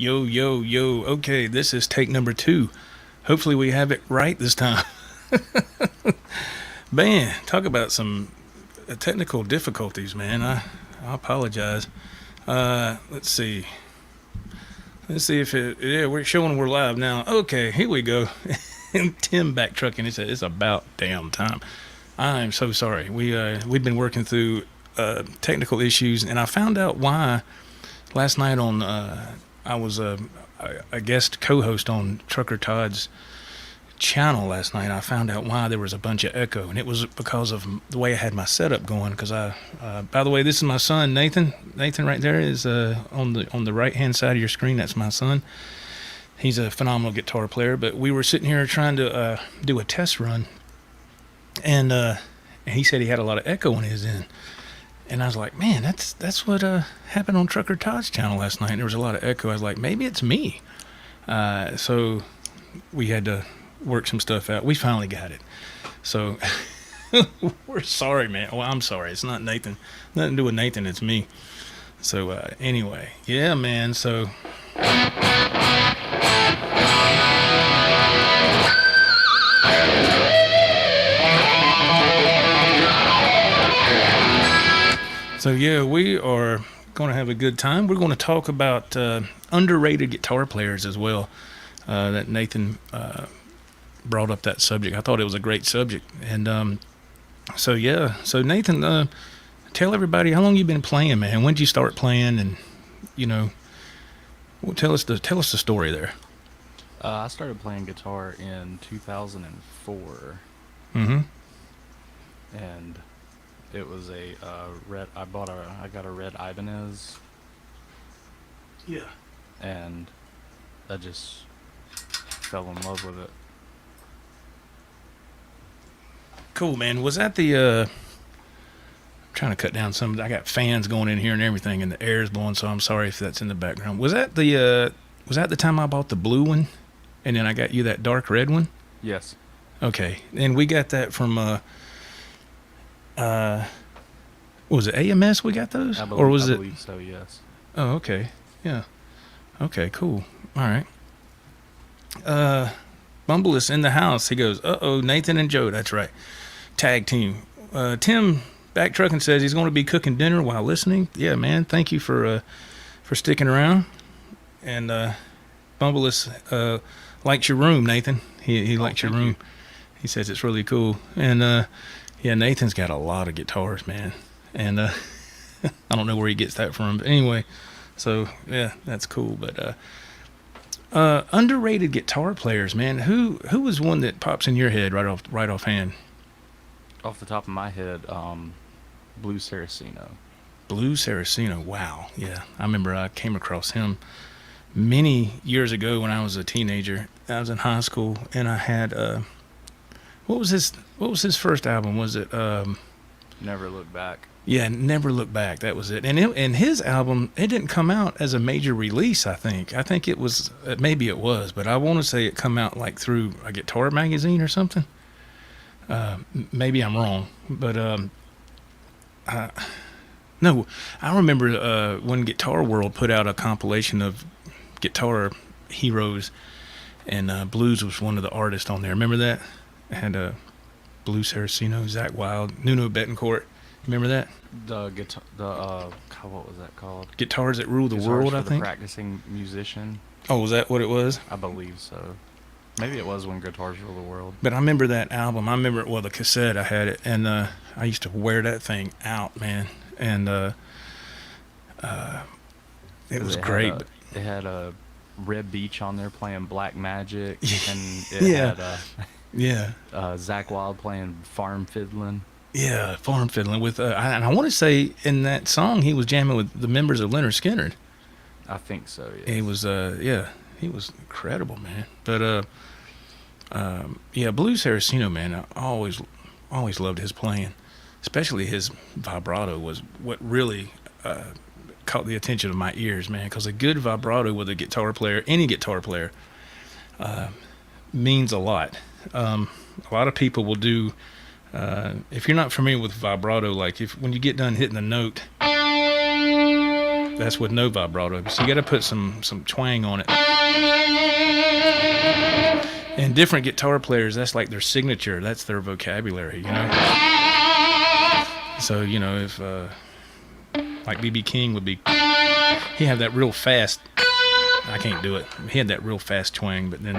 Yo, yo, yo. Okay, this is take number 2. Hopefully we have it right this time. Man, talk about some technical difficulties, man. I apologize. Let's see. Let's see if it... Yeah, we're showing we're live now. Okay, here we go. Tim back trucking. He said, it's about damn time. I'm so sorry. We've been working through technical issues, and I found out why last night on... I was a guest co-host on Trucker Todd's channel last night. I found out why there was a bunch of echo, and it was because of the way I had my setup going. Because by the way, this is my son Nathan. Nathan right there is on the right hand side of your screen. That's my son. He's a phenomenal guitar player. But we were sitting here trying to do a test run, and he said he had a lot of echo on his end. And I was like, man, that's what happened on Trucker Todd's channel last night. There was a lot of echo. I was like, maybe it's me. So we had to work some stuff out. We finally got it. So we're sorry, man. Well, I'm sorry. It's not Nathan. Nothing to do with Nathan. It's me. So anyway, yeah, man. So... So, yeah, we are going to have a good time. We're going to talk about underrated guitar players as well. That Nathan brought up that subject. I thought it was a great subject. And so, yeah. So, Nathan, tell everybody how long you've been playing, man. When did you start playing? And, you know, tell us the story there. I started playing guitar in 2004. Mm-hmm. And... it was a red. I got a red Ibanez. Yeah. And I just fell in love with it. Cool, man. Was that the? I'm trying to cut down some. I got fans going in here and everything, and the air is blowing. So I'm sorry if that's in the background. Was that the? Was that the time I bought the blue one, and then I got you that dark red one? Yes. Okay, and we got that from was it AMS we got those? I believe so, yes. Oh, okay. Yeah. Okay, cool. All right. Bumble is in the house. He goes, uh-oh, Nathan and Joe. That's right. Tag team. Tim back trucking says he's going to be cooking dinner while listening. Yeah, man. Thank you for sticking around. And Bumble is likes your room, Nathan. He likes your room. You. He says it's really cool. And yeah, Nathan's got a lot of guitars, man. And I don't know where he gets that from. But anyway, so, yeah, that's cool. But underrated guitar players, man. Who was one that pops in your head right offhand? Off the top of my head, Blue Saraceno. Blue Saraceno, wow. Yeah, I remember I came across him many years ago when I was a teenager. I was in high school, and I had... What was his first album? Was it Never Look Back? Yeah, Never Look Back. That was it. And his album, it didn't come out as a major release, I think. I think it was, maybe it was, but I want to say it come out like through a guitar magazine or something. Maybe I'm wrong, but no, I remember when Guitar World put out a compilation of guitar heroes, and Blues was one of the artists on there. Remember that? It had Blue Saraceno, Zach Wilde, Nuno Betancourt. Remember that? What was that called? Guitars That Rule the World, I think. The Practicing Musician. Oh, was that what it was? I believe so. Maybe it was When Guitars Rule the World. But I remember that album. I remember, well, the cassette, I had it, and I used to wear that thing out, man. And it was great. It had a Red Beach on there playing Black Magic, and it had Zach Wilde playing Farm Fiddlin'. Yeah, Farm Fiddlin' with, and I want to say in that song he was jamming with the members of Leonard Skinner. I think so, yes. He was, he was incredible, man. But, yeah, Blue Saraceno, man, I always loved his playing. Especially his vibrato was what really caught the attention of my ears, man, because a good vibrato with a guitar player, any guitar player, means a lot. A lot of people will do, if you're not familiar with vibrato, like when you get done hitting the note, That's with no vibrato. So you got to put some twang on it. And different guitar players, that's like their signature. That's their vocabulary, you know. So, you know, if like B.B. King would be, he had that real fast. I can't do it. He had that real fast twang, but then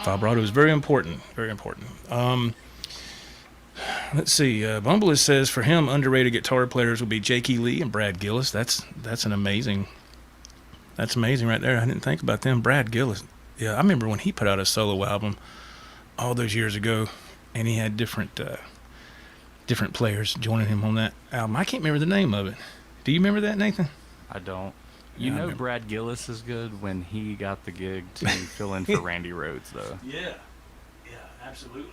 vibrato is very important. Very important. Let's see. Bumble says for him, underrated guitar players would be Jakey Lee and Brad Gillis. That's an amazing. That's amazing right there. I didn't think about them. Brad Gillis. Yeah, I remember when he put out a solo album all those years ago, and he had different players joining him on that album. I can't remember the name of it. Do you remember that, Nathan? I don't. You know Brad Gillis is good when he got the gig to fill in for Randy Rhoads, though. Yeah, absolutely.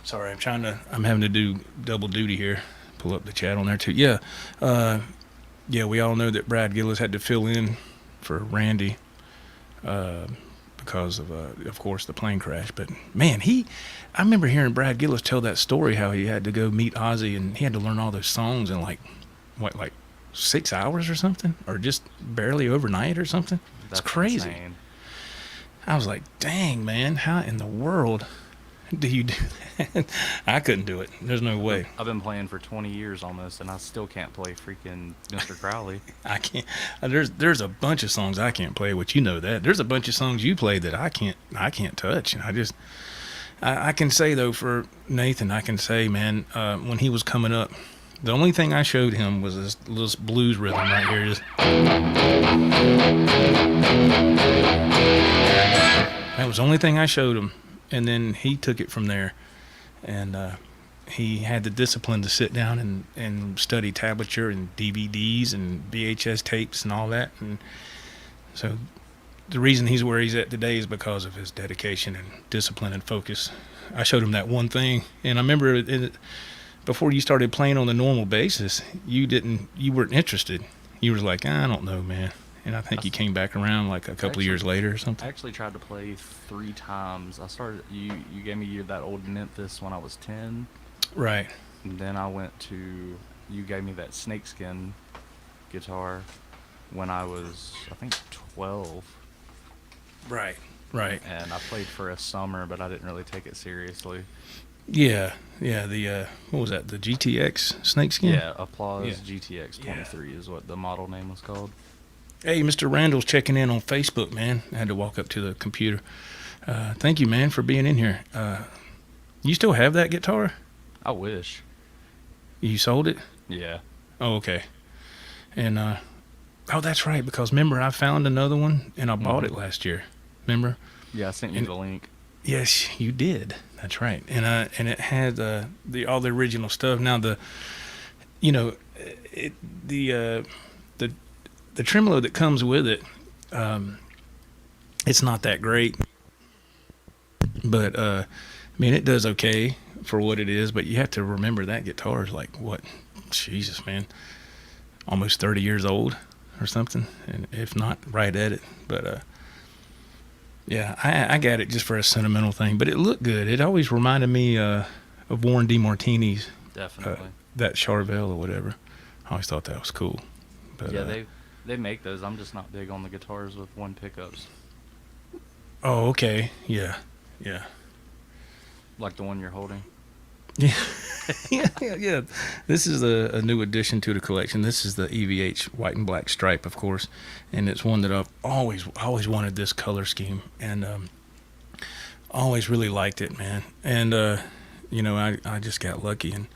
Sorry, I'm having to do double duty here. Pull up the chat on there too. Yeah, we all know that Brad Gillis had to fill in for Randy because of course, the plane crash. But man, I remember hearing Brad Gillis tell that story how he had to go meet Ozzy and he had to learn all those songs in like 6 hours or something, or just barely overnight or something. That's crazy. Insane. I was like, dang, man, how in the world do you do that? I couldn't do it. There's no way. I've been playing for 20 years almost, and I still can't play freaking Mr. Crowley. I can't. There's a bunch of songs I can't play, which you know that. There's a bunch of songs you play that I can't touch. And I can say, though, for Nathan, I can say, man, when he was coming up, the only thing I showed him was this little blues rhythm right here. That was the only thing I showed him. And then he took it from there, and he had the discipline to sit down and study tablature and DVDs and VHS tapes and all that. And so the reason he's where he's at today is because of his dedication and discipline and focus. I showed him that one thing, and I remember before you started playing on the normal basis, you weren't interested. You were like, I don't know, man. And I think you came back around like a couple of years later or something. I actually tried to play 3 times. I started. You gave me that old Memphis when I was 10. Right. And then I went to. You gave me that snakeskin guitar when I was, I think, 12. Right. And I played for a summer, but I didn't really take it seriously. Yeah. The what was that? The GTX snakeskin. Yeah, Applause GTX 23 is what the model name was called. Hey, Mr. Randall's checking in on Facebook, man. I had to walk up to the computer. Thank you, man, for being in here. You still have that guitar? I wish. You sold it? Yeah. Oh, okay. And, that's right, because remember, I found another one, and I bought it last year. Remember? Yeah, I sent you the link. Yes, you did. That's right. And it had all the original stuff. Now, the tremolo that comes with it, it's not that great, but I mean, it does okay for what it is. But you have to remember that guitar is like what, Jesus, man, almost 30 years old or something, and if not, right at it. But yeah, I got it just for a sentimental thing. But it looked good. It always reminded me of Warren DeMartini's, definitely, that Charvel or whatever. I always thought that was cool. But, yeah, they make those. I'm just not big on the guitars with 1 pickups. Oh, okay. Yeah. Like the one you're holding? Yeah. yeah. This is a new addition to the collection. This is the EVH white and black stripe, of course, and it's one that I've always wanted this color scheme, and always really liked it, man. And I just got lucky and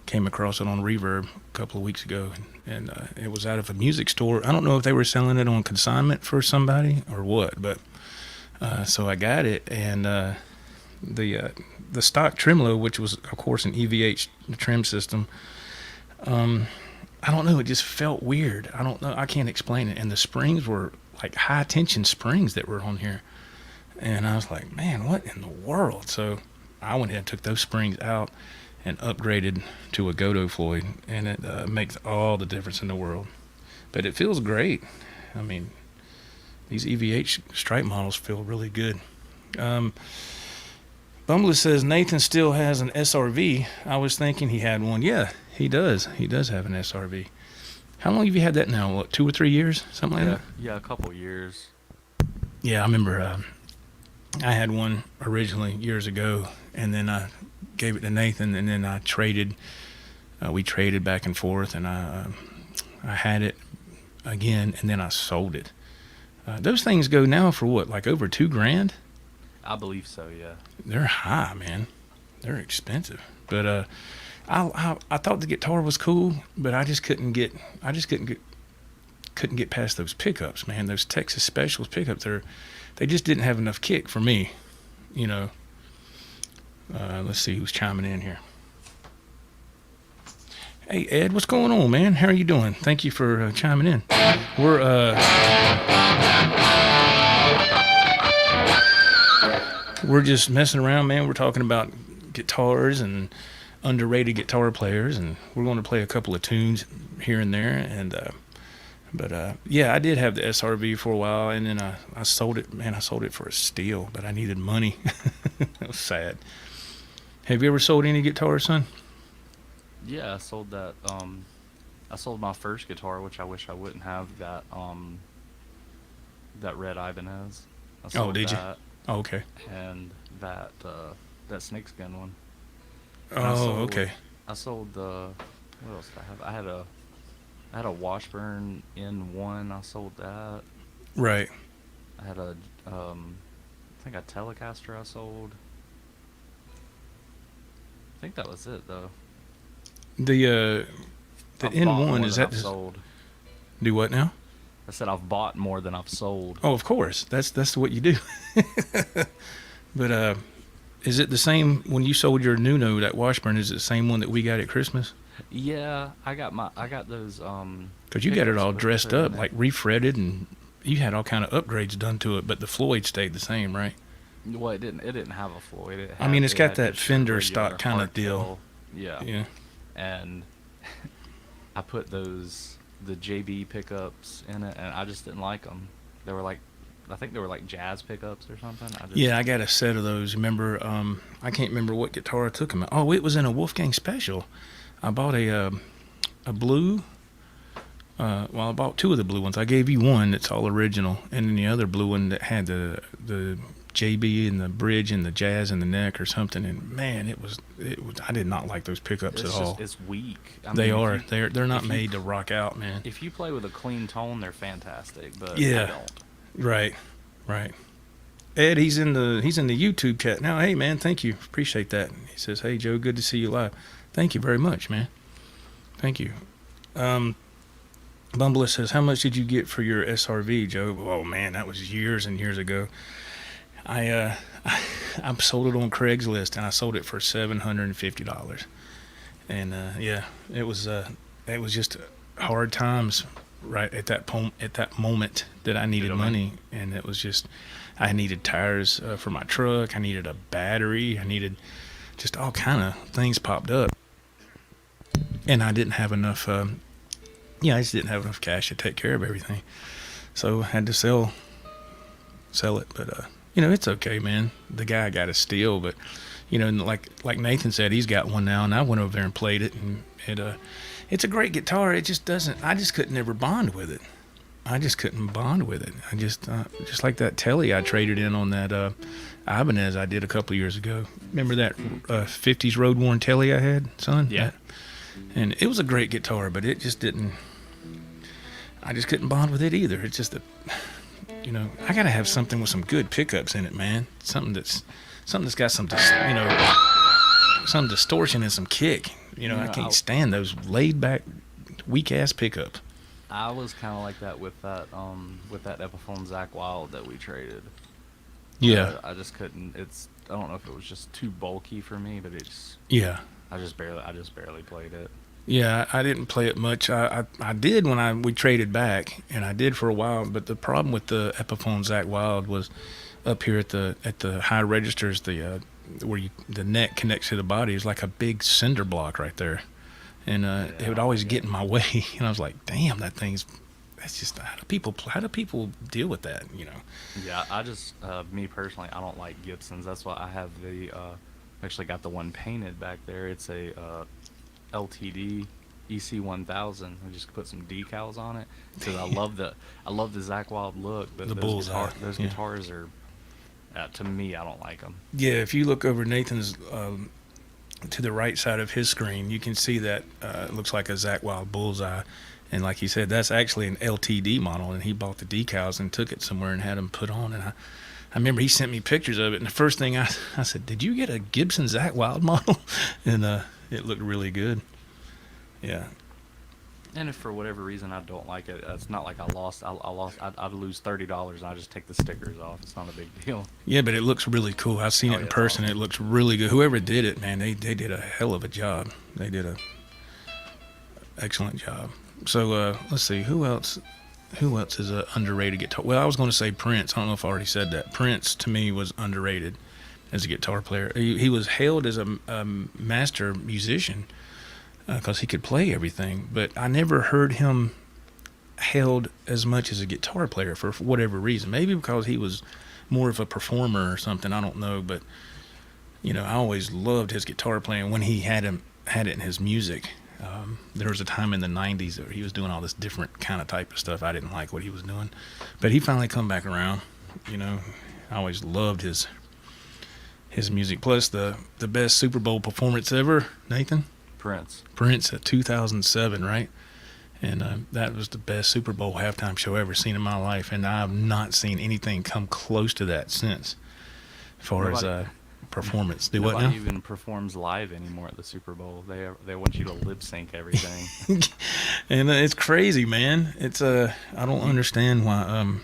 came across it on Reverb a couple of weeks ago, and it was out of a music store. I don't know if they were selling it on consignment for somebody or what, but so I got it, and the stock tremolo, which was of course an EVH trim system, I don't know, it just felt weird. I don't know, I can't explain it. And the springs were like high tension springs that were on here, and I was like, man, what in the world? So I went ahead and took those springs out and upgraded to a Godo Floyd, and it makes all the difference in the world. But it feels great. I mean, these EVH stripe models feel really good. Bumbler says Nathan still has an SRV. I was thinking he had one. Yeah, he does. He does have an SRV. How long have you had that now? What, 2 or 3 years? Something like that? Yeah, a couple years. Yeah, I remember I had one originally years ago, and then I gave it to Nathan, and then I traded. We traded back and forth, and I had it again, and then I sold it. Those things go now for what, like over $2,000? I believe so, yeah. They're high, man. They're expensive. But I thought the guitar was cool, but I just couldn't get past those pickups, man. Those Texas Specials pickups, they just didn't have enough kick for me, you know. Let's see who's chiming in here. Hey Ed, what's going on, man? How are you doing? Thank you for chiming in. We're just messing around, man. We're talking about guitars and underrated guitar players, and we're going to play a couple of tunes here and there. And yeah, I did have the SRV for a while, and then I sold it. Man, I sold it for a steal, but I needed money. That was sad. Have you ever sold any guitars, son? Yeah, I sold that. I sold my first guitar, which I wish I wouldn't have. That red Ibanez. Oh, did you? Oh, okay. And that snakeskin one. Oh, okay. I sold the. What else did I have? I had a Washburn N1. I sold that. Right. I had a I think a Telecaster I sold. I think that was it though. The N1 is that sold? Do what now? I said I've bought more than I've sold. Oh, of course. That's what you do. But is it the same when you sold your Nuno, that Washburn? Is it the same one that we got at Christmas? Yeah, I got those. Because you got it all dressed up, like refretted, and you had all kind of upgrades done to it. But the Floyd stayed the same, right? Well, it didn't have a Floyd. It's got that Fender stock kind of deal. Yeah. Yeah. And I put the JB pickups in it, and I just didn't like them. They were like, I think they were like jazz pickups or something. I got a set of those. Remember, I can't remember what guitar I took them. Oh, it was in a Wolfgang Special. I bought a blue. I bought 2 of the blue ones. I gave you one that's all original, and then the other blue one that had the JB and the bridge and the jazz in the neck or something. And man, it was. I did not like those pickups at all. It's weak. They're not made to rock out, man. If you play with a clean tone, they're fantastic. But yeah, I don't. Right. Ed, he's in the YouTube chat now. Hey man, thank you, appreciate that. He says, "Hey Joe, good to see you live." Thank you very much, man. Thank you. Bumbler says, "How much did you get for your SRV, Joe?" Oh man, that was years and years ago. I sold it on Craigslist, and I sold it for $750. And yeah, it was just hard times right at that moment that I needed money, and it was just I needed tires for my truck. I needed a battery. I needed just all kind of things popped up, and I didn't have enough. I just didn't have enough cash to take care of everything, so I had to sell it. But it's okay, man. The guy got a steal, but like Nathan said, he's got one now, and I went over there and played it, and it's a great guitar. It just doesn't. I just couldn't ever bond with it. I just couldn't bond with it. I just like that Telly I traded in on that Ibanez I did a couple of years ago. Remember that 50s road worn Telly I had, son? Yeah. And it was a great guitar, but it just didn't. I just couldn't bond with it either. It's just I gotta have something with some good pickups in it, man. Something that's got some distortion and some kick. I can't stand those laid back, weak ass pickups. I was kind of like that with that Epiphone Zach Wild that we traded. Yeah. I just couldn't. I don't know if it was just too bulky for me, but it's. Yeah. I just barely played it. Yeah, I didn't play it much. I did when we traded back, and I did for a while. But the problem with the Epiphone Zach Wild was up here at the high registers, where the neck connects to the body is like a big cinder block right there, and it would always get in my way. And I was like, damn, that thing's that's just how do people deal with that? Yeah, I just me personally, I don't like Gibsons. That's why I have the actually got the one painted back there. It's a LTD EC1000. I just put some decals on it because I love the Zakk Wylde look. But The bullseye. Those Yeah. guitars are to me, I don't like them. Yeah, if you look over Nathan's to the right side of his screen, you can see that it looks like a Zakk Wylde bullseye. And like he said, that's actually an LTD model, and he bought the decals and took it somewhere and had them put on. And I remember he sent me pictures of it, and the first thing I said, did you get a Gibson Zakk Wylde model? And it looked really good. Yeah. And if for whatever reason I don't like it, it's not like I lost. I'd lose $30 and I just take the stickers off. It's not a big deal. Yeah, but it looks really cool. I've seen it in person. Awesome. It looks really good. Whoever did it, man, they did a hell of a job. They did a excellent job. So let's see, who else is an underrated guitar? Well, I was going to say Prince. I don't know if I already said that. Prince to me was underrated as a guitar player. He was hailed as a master musician because he could play everything, but I never heard him hailed as much as a guitar player for whatever reason. Maybe because he was more of a performer or something. I don't know, but I always loved his guitar playing when he had it in his music. There was a time in the 90s where he was doing all this different kind of type of stuff. I didn't like what he was doing, but he finally come back around. I always loved his music. Plus the best Super Bowl performance ever, Nathan? Prince at 2007, right? And that was the best Super Bowl halftime show I've ever seen in my life, and I've not seen anything come close to that since, as far as performance. Do what now? Nobody even performs live anymore at the Super Bowl. They want you to lip sync everything. And it's crazy, man. It's I don't understand why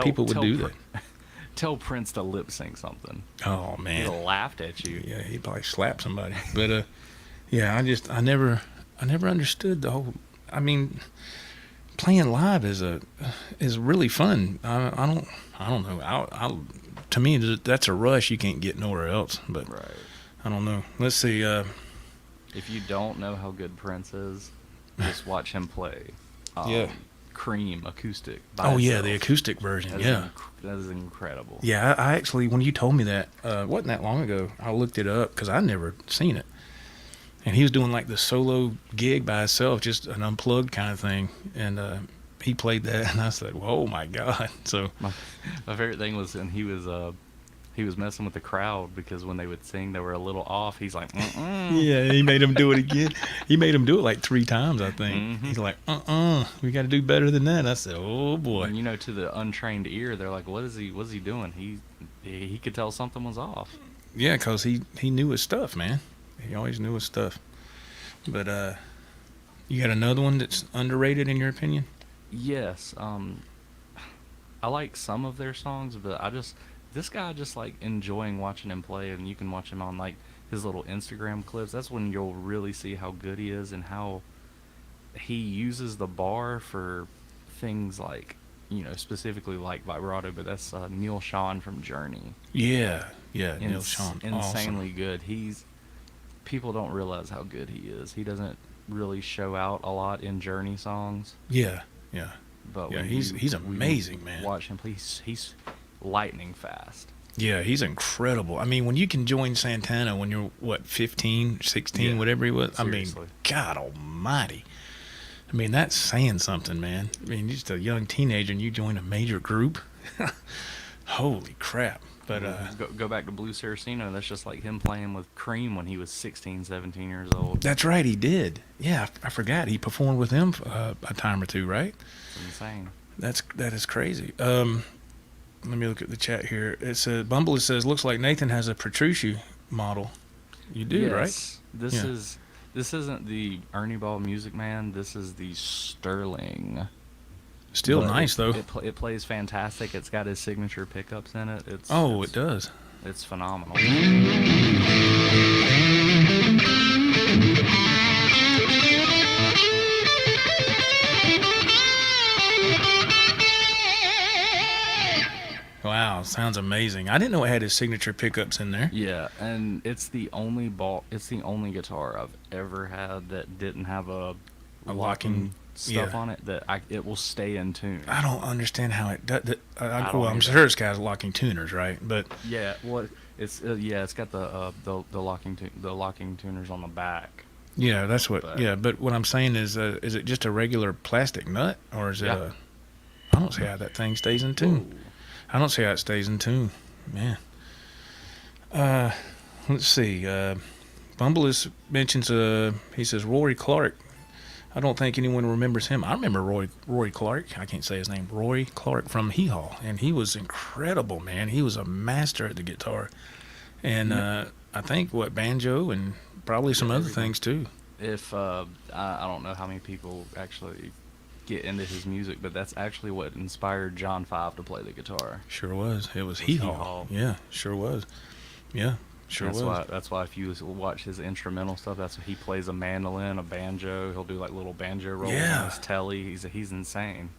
people would do that. Tell Prince to lip sync something. Oh man, he'd have laughed at you. Yeah, he'd probably slap somebody. But yeah, I never understood the whole. I mean, playing live is really fun. I don't know. To me, that's a rush you can't get nowhere else. But right. I don't know. Let's see. If you don't know how good Prince is, just watch him play. Yeah. Cream acoustic. Oh yeah, the acoustic version. That is incredible. Yeah, I actually, when you told me that, wasn't that long ago, I looked it up because I'd never seen it. And he was doing like the solo gig by himself, just an unplugged kind of thing. And he played that, and I said, "Whoa, my God!" So my favorite thing was, and he was messing with the crowd because when they would sing, they were a little off. He's like, yeah, he made him do it again. He made him do it like 3 times, I think. Mm-hmm. He's like, we got to do better than that. I said, oh boy. And to the untrained ear, they're like, what is he doing? He could tell something was off. Yeah, because he knew his stuff, man. He always knew his stuff. But you got another one that's underrated in your opinion? Yes. I like some of their songs, but this guy, just like enjoying watching him play, and you can watch him on like his little Instagram clips. That's when you'll really see how good he is and how he uses the bar for things like, specifically like vibrato. But that's Neil Schon from Journey. Yeah, Neil Schon, insanely awesome. Good. People don't realize how good he is. He doesn't really show out a lot in Journey songs. Yeah. But yeah, he's amazing, man. Watch him, please. He's lightning fast. Yeah, he's incredible. I mean, when you can join Santana when you're, 15, 16, whatever he was. Seriously. I mean, God almighty. I mean, that's saying something, man. I mean, you're just a young teenager and you join a major group. Holy crap. But go back to Blue Saraceno. That's just like him playing with Cream when he was 16, 17 years old. That's right, he did. Yeah, I forgot. He performed with them a time or two, right? It's insane. That is crazy. Let me look at the chat here. It says Bumble. It says looks like Nathan has a Petrucci model. You do, yes. Right? This isn't the Ernie Ball Music Man. This is the Sterling. Still nice though. It plays fantastic. It's got his signature pickups in it. It does. It's phenomenal. Wow, sounds amazing. I didn't know it had his signature pickups in there. Yeah, and it's the only guitar I've ever had that didn't have a locking stuff Yeah. on it that it will stay in tune. I don't understand how it does. I Well, don't I'm either. sure it's got locking tuners, right? But Yeah, well, it's got the locking tuners on the back. yeah, that's what. But Yeah, but what I'm saying is it just a regular plastic nut, or is it Yeah. a? I don't see how that thing stays in tune. Whoa. I don't see how it stays in tune, man. Let's see. Bumble mentions. He says Rory Clark. I don't think anyone remembers him. I remember Rory Clark. I can't say his name. Rory Clark from Hee Haw, and he was incredible, man. He was a master at the guitar, and I think banjo and probably some other everything. things too. If I don't know how many people actually get into his music, but that's actually what inspired John Five to play the guitar. Sure was. It was Was Hee Hee Haw. Haw. Yeah, sure was. Yeah, sure was. That's why if you watch his instrumental stuff, that's he plays a mandolin, a banjo. He'll do like little banjo rolls Yeah. on his telly. He's insane.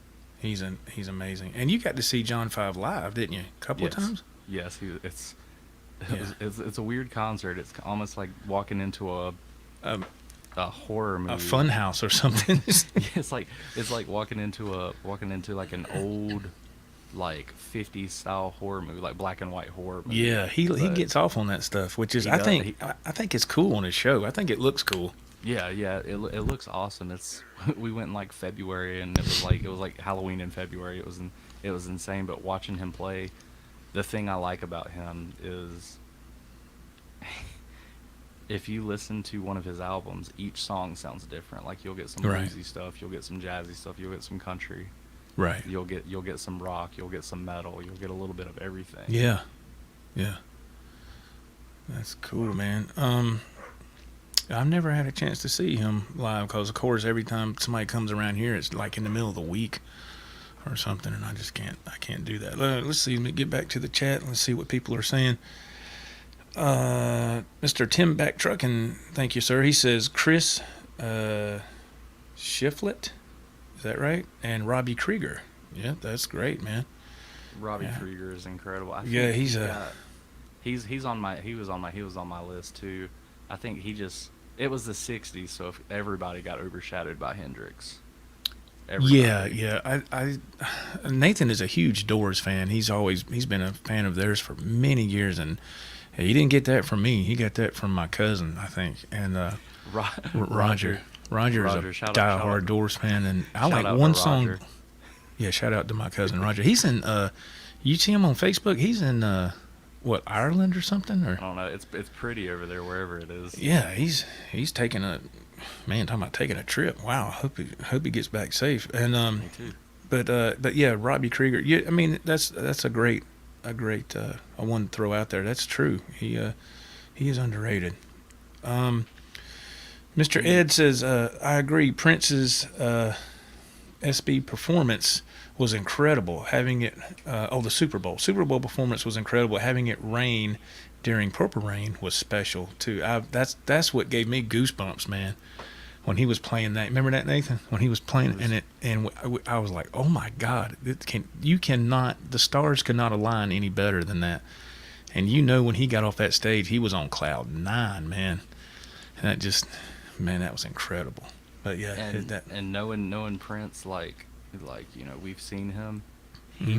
He's amazing. And you got to see John Five live, didn't you? A couple of times. Yes, Yeah. it's a weird concert. It's almost like walking into a Um, horror movie. a fun house or something. it's like walking into like an old like 50s style horror movie, like black and white horror movie. Yeah, he But- gets off on that stuff, which is He I does. think it's cool on his show. I think it looks cool. Yeah, it looks awesome. It's we went in like February, and it was like Halloween in February. It was insane. But watching him play, the thing I like about him is if you listen to one of his albums, each song sounds different. Like you'll get some Right. bluesy stuff, you'll get some jazzy stuff, you'll get some country, Right. you'll get some rock, you'll get some metal, you'll get a little bit of everything. Yeah. Yeah. That's cool, man. I've never had a chance to see him live because, of course, every time somebody comes around here, it's like in the middle of the week or something, and I can't do that. Let's see. Let me get back to the chat. Let's see what people are saying. Mr. Tim Backtruckin, thank you, sir. He says Chris Shiflett, is that right? And Robbie Krieger. Yeah, that's great, man. Robbie Yeah. Krieger is incredible. I Yeah, think he's he was on my list too. I think it was the 60s, so if everybody got overshadowed by Hendrix. Everybody. Yeah. I Nathan is a huge Doors fan. He's been a fan of theirs for many years, and he didn't get that from me. He got that from my cousin, I think, and Roger. Roger is a shout out diehard Doors fan, and I shout like out one to song. Roger. Yeah, shout out to my cousin Roger. He's in. You see him on Facebook? He's in Ireland or something? Or I don't know. It's pretty over there wherever it is. yeah, he's taking talking about taking a trip. Wow, hope he gets back safe. And Me too. but yeah, Robbie Krieger. Yeah, I mean that's a great one to throw out there. That's true. He is underrated. Mr. Ed says I agree. Prince's SB performance was incredible. Having it the Super Bowl performance was incredible. Having it rain during Purple Rain was special too. That's what gave me goosebumps, man. When he was playing that, remember that, Nathan? When he was playing and I was like, oh my God, the stars could not align any better than that. And when he got off that stage, he was on cloud 9, man. And that was incredible. But yeah, and knowing Prince, like we've seen him. He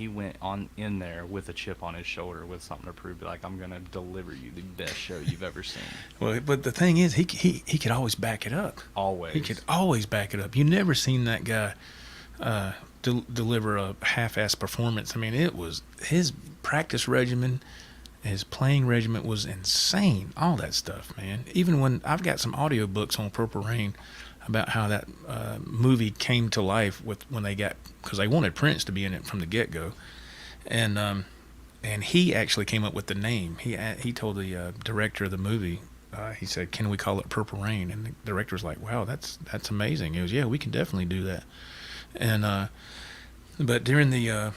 went on in there with a chip on his shoulder with something to prove, like, I'm gonna deliver you the best show you've ever seen. Well, but the thing is, he could always back it up. Always. He could always back it up. You never seen that guy deliver a half-ass performance. I mean, it was his practice regimen, his playing regimen was insane. All that stuff, man. Even when I've got some audiobooks on Purple Rain about how that movie came to life because they wanted Prince to be in it from the get-go, and he actually came up with the name. He told the director of the movie, he said, "Can we call it Purple Rain?" And the director was like, "Wow, that's amazing." He goes, "Yeah, we can definitely do that." And but during the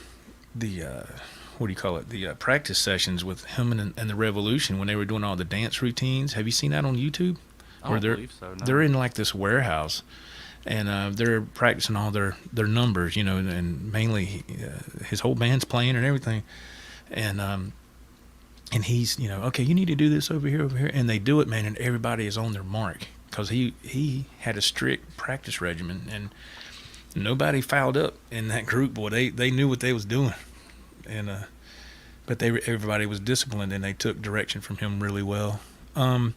what do you call it? The practice sessions with him and the Revolution, when they were doing all the dance routines, have you seen that on YouTube? I don't believe so. No. They're in like this warehouse, and they're practicing all their numbers, and mainly his whole band's playing and everything, and he's okay, you need to do this over here, and they do it, man, and everybody is on their mark because he had a strict practice regimen, and nobody fouled up in that group. Boy, they knew what they was doing, and but everybody was disciplined, and they took direction from him really well. Mr.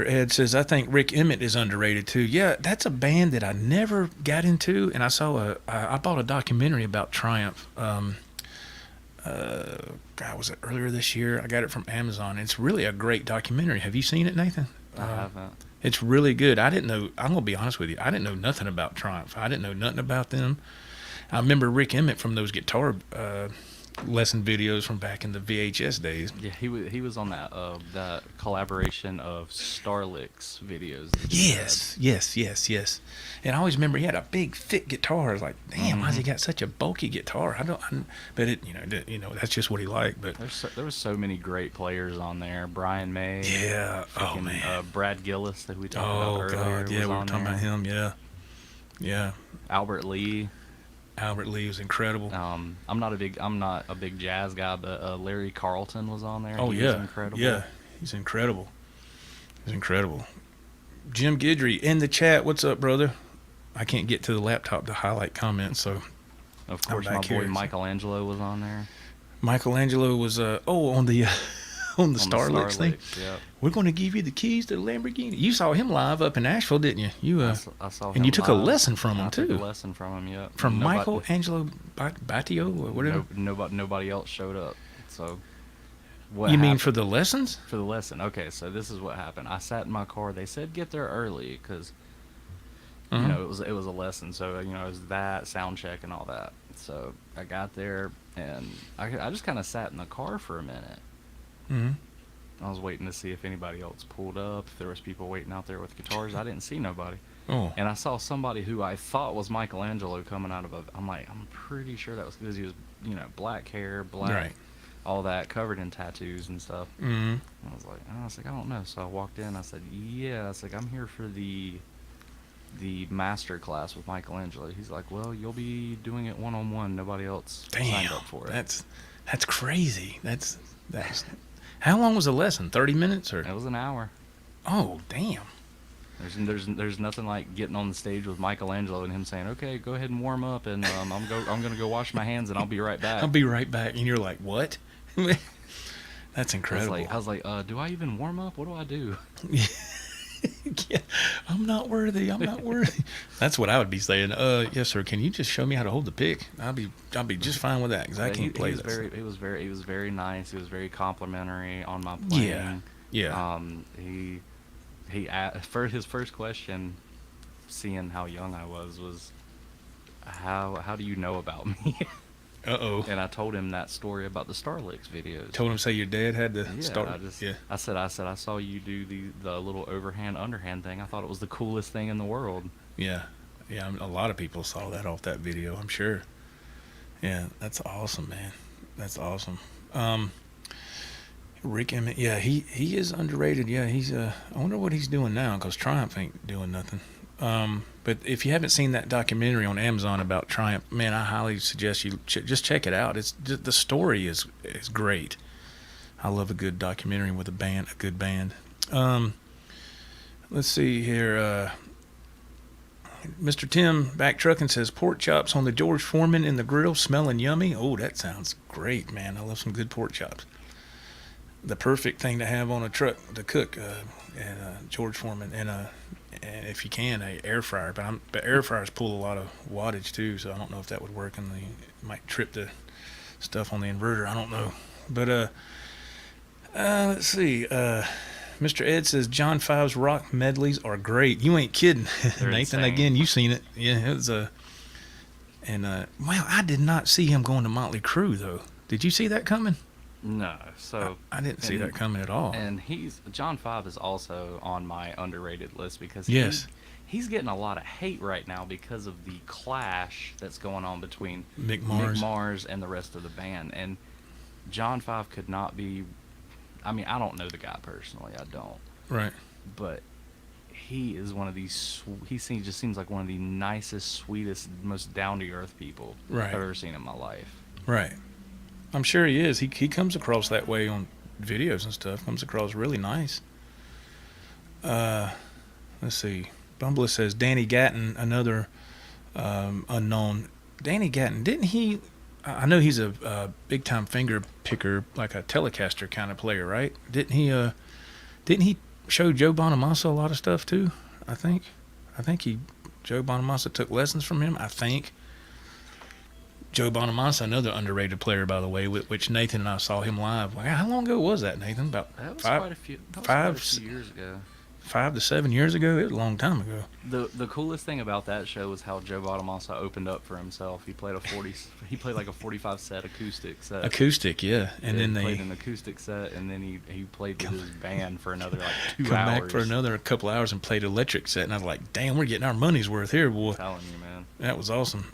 Ed says, I think Rick Emmett is underrated too. Yeah, that's a band that I never got into, and I bought a documentary about Triumph. Was it earlier this year? I got it from Amazon. It's really a great documentary. Have you seen it, Nathan? I haven't. It's really good. I didn't know. I'm gonna be honest with you. I didn't know nothing about Triumph. I didn't know nothing about them. I remember Rick Emmett from those guitar lesson videos from back in the VHS days. Yeah, he was on that collaboration of Starlix videos. Yes. And I always remember he had a big, thick guitar. I was like, damn, why's he got such a bulky guitar? But that's just what he liked. But there was so many great players on there. Brian May. Yeah. Oh man. Brad Gillis that we talked about earlier. Oh God. Yeah, we were talking about him. Yeah. Yeah. Albert Lee was incredible. I'm not a big jazz guy, but Larry Carlton was on there. He was incredible. Yeah, he's incredible. Jim Guidry in the chat. What's up, brother? I can't get to the laptop to highlight comments, so of course my boy Michelangelo was on there. Michelangelo was on the Starlix thing. Yeah. We're going to give you the keys to the Lamborghini. You saw him live up in Asheville, didn't you? I saw him. And you took a lesson from him too. I took a lesson from him, yeah. From Michelangelo Battio or whatever. Nobody else showed up. So what you mean for the lessons? For the lesson. Okay, so this is what happened. I sat in my car. They said get there early because it was a lesson. So it was that sound check and all that. So I got there and I just kind of sat in the car for a minute. Mm-hmm. I was waiting to see if anybody else pulled up, if there was people waiting out there with guitars. I didn't see nobody. Oh. And I saw somebody who I thought was Michelangelo coming out of I'm pretty sure that was because he was, black hair, black, all that, covered in tattoos and stuff. Mm-hmm. I was like, I don't know. So I walked in. I said, yeah. I'm here for the master class with Michelangelo. He's like, well, you'll be doing it one-on-one. Nobody else signed up for it. That's crazy. That's. How long was the lesson? 30 minutes or? It was an hour. Oh, damn. There's nothing like getting on the stage with Michelangelo and him saying, "Okay, go ahead and warm up, and I'm gonna go wash my hands, and I'll be right back." I'll be right back, and you're like, "What?" That's incredible. I was like, do I even warm up? What do I do? Yeah, I'm not worthy. That's what I would be saying. Yes, sir. Can you just show me how to hold the pick? I'll be just fine with that because I can't play that. He was very nice. He was very complimentary on my playing. Yeah. For his first question, seeing how young I was how do you know about me? Uh-oh. And I told him that story about the Starlix videos. Told him, say your dad had to start. I said, I saw you do the little overhand, underhand thing. I thought it was the coolest thing in the world. Yeah. Yeah, a lot of people saw that off that video, I'm sure. Yeah, that's awesome, man. That's awesome. Rick Emmett, yeah, he is underrated. Yeah, he's I wonder what he's doing now because Triumph ain't doing nothing. But if you haven't seen that documentary on Amazon about Triumph, man, I highly suggest you just check it out. It's the story is great. I love a good documentary with a good band. Let's see here. Mr. Tim back trucking says pork chops on the George Foreman in the grill, smelling yummy. Oh, that sounds great, man. I love some good pork chops. The perfect thing to have on a truck to cook, and George Foreman, and if you can, a air fryer. But air fryers pull a lot of wattage too, so I don't know if that would work. And it might trip the stuff on the inverter. I don't know. But let's see. Mr. Ed says John Five's rock medleys are great. You ain't kidding, Nathan. Insane. Again, you seen it? Yeah, it was well, I did not see him going to Motley Crue though. Did you see that coming? No, so I didn't see that coming at all. And John Five is also on my underrated list because he's getting a lot of hate right now because of the clash that's going on between Mick Mars and the rest of the band. And John Five could not be. I mean, I don't know the guy personally. I don't. Right. But he is one of these. He just seems like one of the nicest, sweetest, most down to earth people I've ever seen in my life. Right. I'm sure he is. He comes across that way on videos and stuff. Comes across really nice. Let's see. Bumbler says Danny Gatton, another unknown. Danny Gatton, didn't he? I know he's a big time finger picker, like a Telecaster kind of player, right? Didn't he? Didn't he show Joe Bonamassa a lot of stuff too? I think Joe Bonamassa took lessons from him. I think. Joe Bonamassa, another underrated player, by the way, which Nathan and I saw him live. How long ago was that, Nathan? About That was five, quite a few. That was five, quite a few years ago. 5 to 7 years ago. It was a long time ago. The coolest thing about that show was how Joe Bonamassa opened up for himself. He played like a 45 set acoustic set. Acoustic, yeah, and then played they an acoustic set, and then he played with his band for another like 2 come hours. back for another couple hours and played electric set, and I was like, damn, we're getting our money's worth here, boy. I'm telling you, man. That was awesome.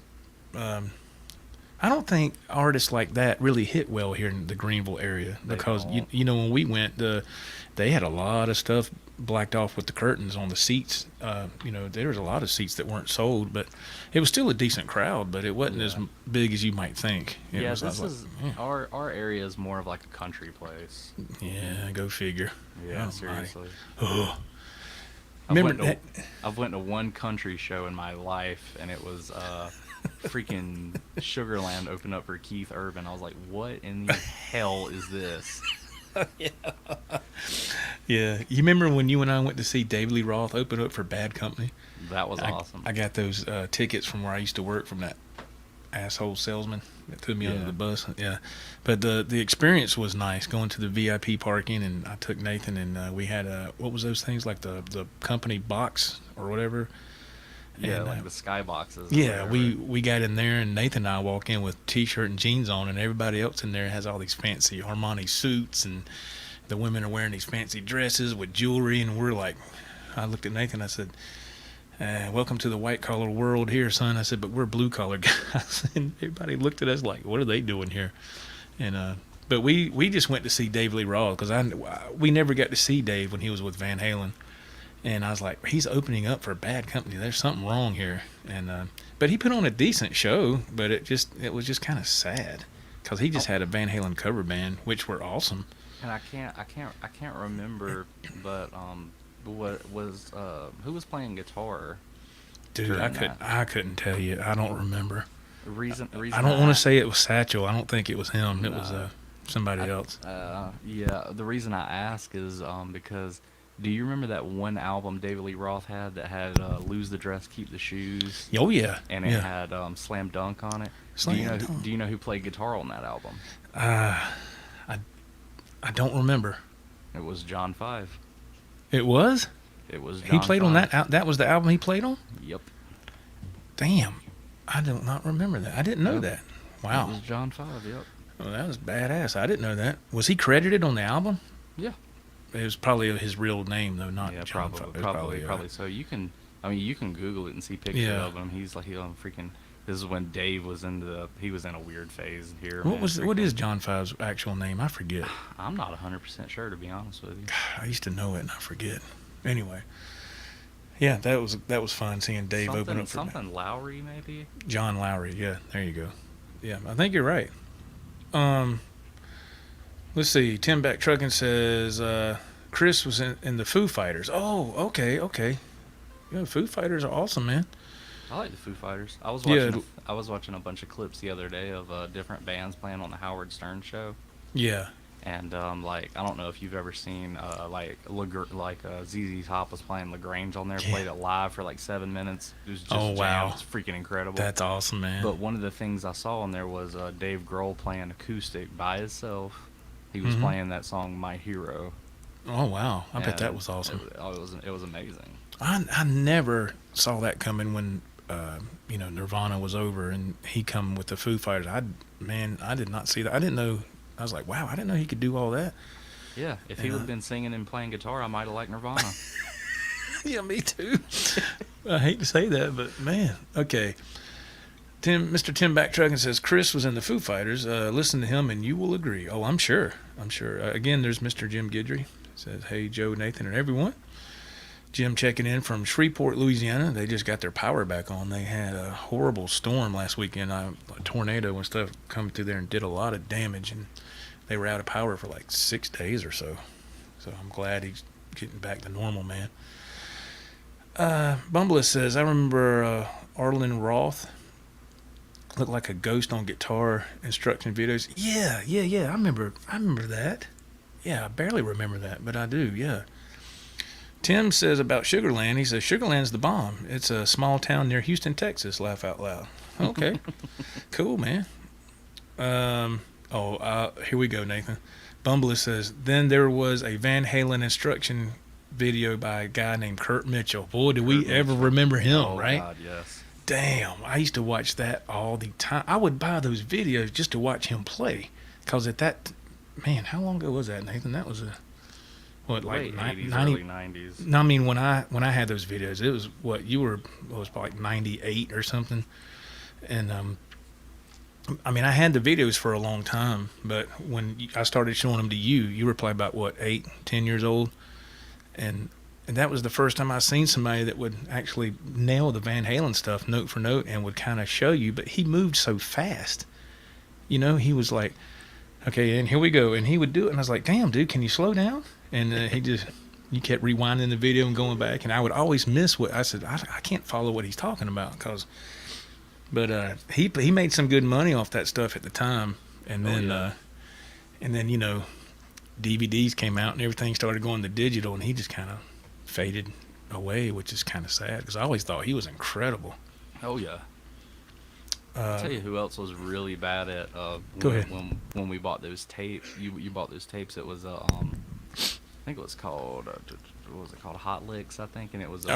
I don't think artists like that really hit well here in the Greenville area because you know when we went, they had a lot of stuff blacked off with the curtains on the seats. You know, there was a lot of seats that weren't sold, but it was still a decent crowd, but it wasn't as big as you might think. Our area is more of like a country place. Yeah, go figure. Yeah, seriously. Oh. I've went to one country show in my life, and it was freaking Sugarland opened up for Keith Urban. I was like, what in the hell is this? Yeah. You remember when you and I went to see David Lee Roth open up for Bad Company? That was awesome. I got those tickets from where I used to work from that asshole salesman that threw me under the bus. Yeah. But the experience was nice going to the VIP parking, and I took Nathan, and we had what was those things, like the company box or whatever? Yeah, and, like the sky boxes. Yeah, we got in there, and Nathan and I walk in with T-shirt and jeans on, and everybody else in there has all these fancy Armani suits, and the women are wearing these fancy dresses with jewelry, and we're like, I looked at Nathan, I said, welcome to the white-collar world here, son. I said, but we're blue-collar guys. And everybody looked at us like, what are they doing here? And but we just went to see Dave Lee Roth because we never got to see Dave when he was with Van Halen. And I was like, he's opening up for a Bad Company. There's something wrong here. And but he put on a decent show, but it was just kind of sad because he just had a Van Halen cover band, which were awesome. And I can't remember, but what was who was playing guitar? Dude, I couldn't tell you. I don't remember. Reason I don't want to say it was Satchel. I don't think it was him. It was somebody else. Yeah, the reason I ask is because. Do you remember that one album David Lee Roth had that had Lose the Dress, Keep the Shoes? Oh, yeah. And it had Slam Dunk on it. Do you know who played guitar on that album? I don't remember. It was John 5. It was? It was John He played 5. on that? That was the album he played on? Yep. Damn. I do not remember that. I didn't know that. Wow. It was John 5, yep. Well, that was badass. I didn't know that. Was he credited on the album? Yeah. It was probably his real name though, not John. Probably. So you can Google it and see pictures of him. He's like freaking. This is when Dave was in a weird phase here. What is John Five's actual name? I forget. I'm not 100% sure, to be honest with you. I used to know it and I forget. Anyway, yeah, that was fun seeing Dave open up for something Lowry maybe. John Lowry, yeah, there you go. Yeah, I think you're right. Let's see. Tim Back Trucking says Chris was in the Foo Fighters. Oh, okay. Yeah, Foo Fighters are awesome, man. I like the Foo Fighters. I was watching a bunch of clips the other day of different bands playing on the Howard Stern show. Yeah. And I don't know if you've ever seen ZZ Top was playing LaGrange on there. Played it live for like 7 minutes. It was just wow, it's freaking incredible. That's awesome, man. But one of the things I saw on there was Dave Grohl playing acoustic by himself. He was playing that song "My Hero." Oh wow! I bet that was awesome. It was amazing. I never saw that coming when Nirvana was over and he come with the Foo Fighters. I did not see that. I didn't know. I was like, wow, I didn't know he could do all that. Yeah, if he would have been singing and playing guitar, I might have liked Nirvana. Yeah, me too. I hate to say that, but man, okay. Mr. Tim Backtrucking says Chris was in the Foo Fighters. Listen to him and you will agree. Oh, I'm sure. Again, there's Mr. Jim Guidry. Says, hey, Joe, Nathan, and everyone. Jim checking in from Shreveport, Louisiana. They just got their power back on. They had a horrible storm last weekend, a tornado and stuff coming through there and did a lot of damage. And they were out of power for like 6 days or so. So I'm glad he's getting back to normal, man. Bumbless says, I remember Arlen Roth looked like a ghost on guitar instruction videos. Yeah. I remember that. Yeah, I barely remember that, but I do, yeah. Tim says about Sugarland, he says, Sugarland's the bomb. It's a small town near Houston, Texas. Laugh out loud. Okay. Cool, man. Here we go, Nathan. Bumbless says, then there was a Van Halen instruction video by a guy named Kurt Mitchell. Boy, do we ever remember him, right? God, yes. Damn, I used to watch that all the time. I would buy those videos just to watch him play. Because at that, man, how long ago was that, Nathan? That was Late 80s, early 90s. No, I mean, when I had those videos, it was was probably like 98 or something. And, I mean, I had the videos for a long time, but when I started showing them to you, you were probably about, 8, 10 years old? And that was the first time I seen somebody that would actually nail the Van Halen stuff note for note and would kind of show you, but he moved so fast. You know, he was like, okay, and here we go. And he would do it, and I was like, damn, dude, can you slow down? And you kept rewinding the video and going back, and I would always miss what I said. I can't follow what he's talking about, but he made some good money off that stuff at the time, and then you know, DVDs came out and everything started going to digital, and he just kind of faded away, which is kind of sad because I always thought he was incredible. Oh yeah. I'll tell you who else was really bad at Go ahead. when we bought those tapes. You bought those tapes. It was I think it was called what was it called, Hot Licks, I think, and it was a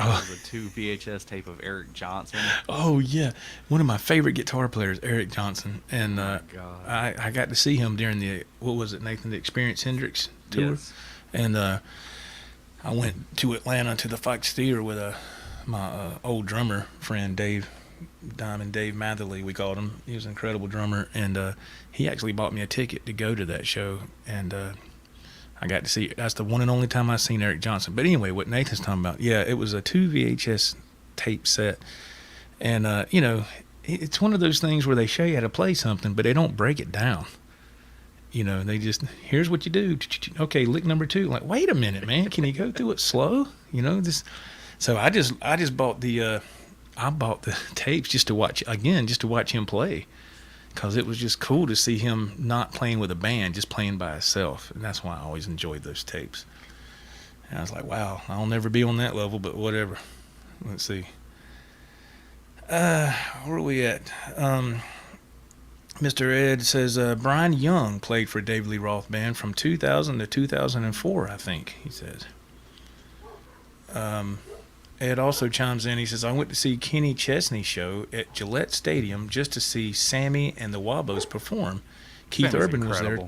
2 VHS tape of Eric Johnson. Oh yeah, one of my favorite guitar players, Eric Johnson, and I got to see him during the Nathan, the Experience Hendrix tour, Yes. and I went to Atlanta to the Fox Theater with my old drummer friend Dave Matherly, we called him. He was an incredible drummer, and he actually bought me a ticket to go to that show, and I got to see it. That's the one and only time I've seen Eric Johnson. But anyway, what Nathan's talking about, yeah, it was a 2 VHS tape set, and you know, it's one of those things where they show you how to play something, but they don't break it down. You know, they just, here's what you do. Okay, lick number 2. Like, wait a minute, man, can you go through it slow? You know, so I just bought the tapes just to watch him play, because it was just cool to see him not playing with a band, just playing by himself, and that's why I always enjoyed those tapes. And I was like, wow, I'll never be on that level, but whatever. Let's see. Where are we at? Mr. Ed says Brian Young played for David Lee Roth Band from 2000 to 2004, I think, he says. Ed also chimes in. He says, I went to see Kenny Chesney's show at Gillette Stadium just to see Sammy and the Wabos perform. Keith Urban was there.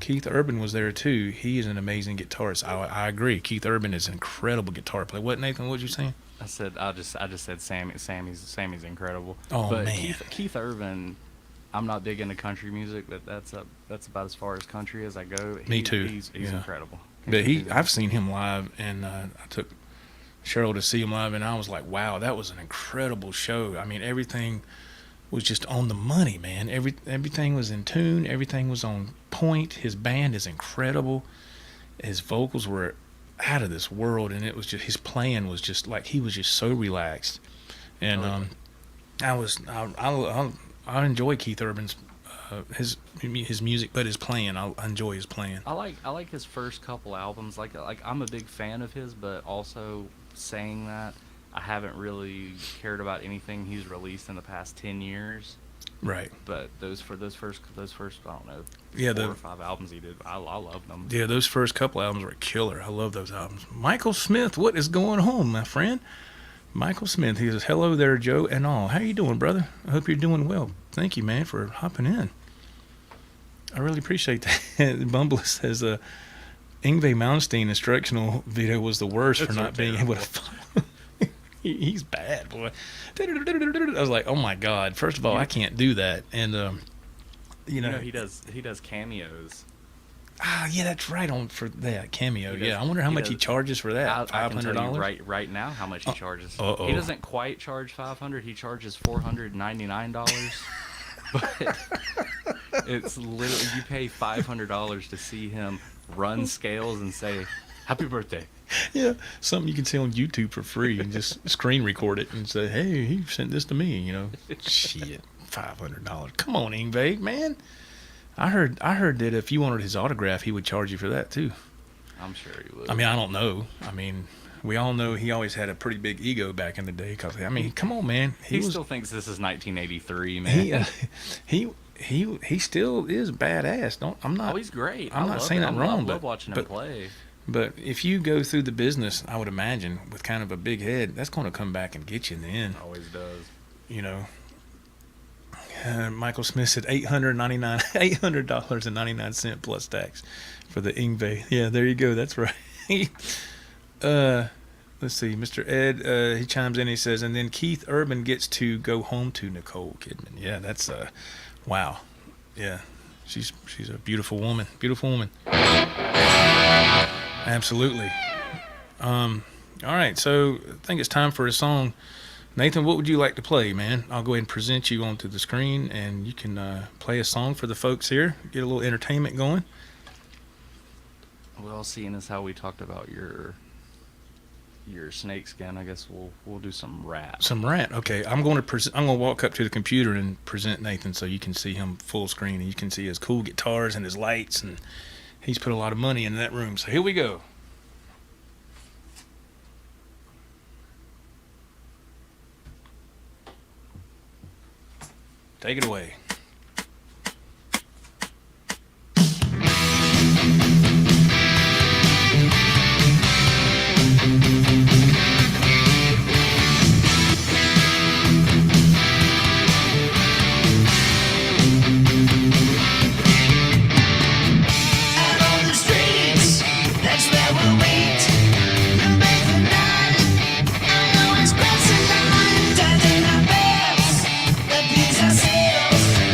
Keith Urban was there too. He is an amazing guitarist. I agree. Keith Urban is an incredible guitar player. What, Nathan? What you saying? I just said Sammy. Sammy's incredible. Oh, but man. Keith Urban, I'm not big into country music, but that's about as far as country as I go. Me too. He's incredible. But I've seen him live, and I took Cheryl to see him live, and I was like, wow, that was an incredible show. I mean, everything was just on the money, man. Everything was in tune. Everything was on point. His band is incredible. His vocals were out of this world, and it was just, his playing was just like, he was just so relaxed. And I enjoy Keith Urban's his music, but his playing, I enjoy his playing. I like his first couple albums. Like I'm a big fan of his, but also saying that, I haven't really cared about anything he's released in the past 10 years. Right. But those first I don't know, 4 or 5 albums he did, I loved them. Yeah, those first couple albums were killer. I love those albums. Michael Smith, what is going on, my friend? Michael Smith, he says, hello there, Joe and all. How you doing, brother? I hope you're doing well. Thank you, man, for hopping in. I really appreciate that. Bumble says, Yngwie Malmsteen instructional video was the worst for not being able to follow. He's bad, boy. I was like, oh my God. First of all, I can't do that. And, you know, he does cameos. Yeah, that's right, for that cameo. I wonder how much he charges for that. I can tell you right now how much he charges. He doesn't quite charge $500. He charges $499. But it's literally, you pay $500 to see him run scales and say, "Happy birthday, Yeah, something you can see on YouTube for free and just screen record it and say, "Hey, he sent this to me." Shit, $500. Come on, Ingve, man. I heard that if you wanted his autograph, he would charge you for that too. I'm sure he would. I mean, I don't know. I mean, we all know he always had a pretty big ego back in the day. Cause I mean, come on, man. He still thinks this is 1983, man. He still is badass. I'm not. Oh, he's great. I'm not saying that wrong, I love watching him play. But if you go through the business, I would imagine with kind of a big head, that's going to come back and get you in the end. Always does. Michael Smith said $800.99 plus tax for the Ingve. Yeah, there you go. That's right. Let's see. Mr. Ed, he chimes in. He says, and then Keith Urban gets to go home to Nicole Kidman. Yeah, that's wow. Yeah, she's a beautiful woman. Beautiful woman. Absolutely. All right, so I think it's time for a song. Nathan, what would you like to play, man? I'll go ahead and present you onto the screen, and you can play a song for the folks here. Get a little entertainment going. Well, seeing as how we talked about your snake skin, I guess we'll do some rap. Some rap. Okay, I'm going to walk up to the computer and present Nathan so you can see him full screen, and you can see his cool guitars and his lights, and he's put a lot of money into that room. So here we go. Take it away. Pizza sales.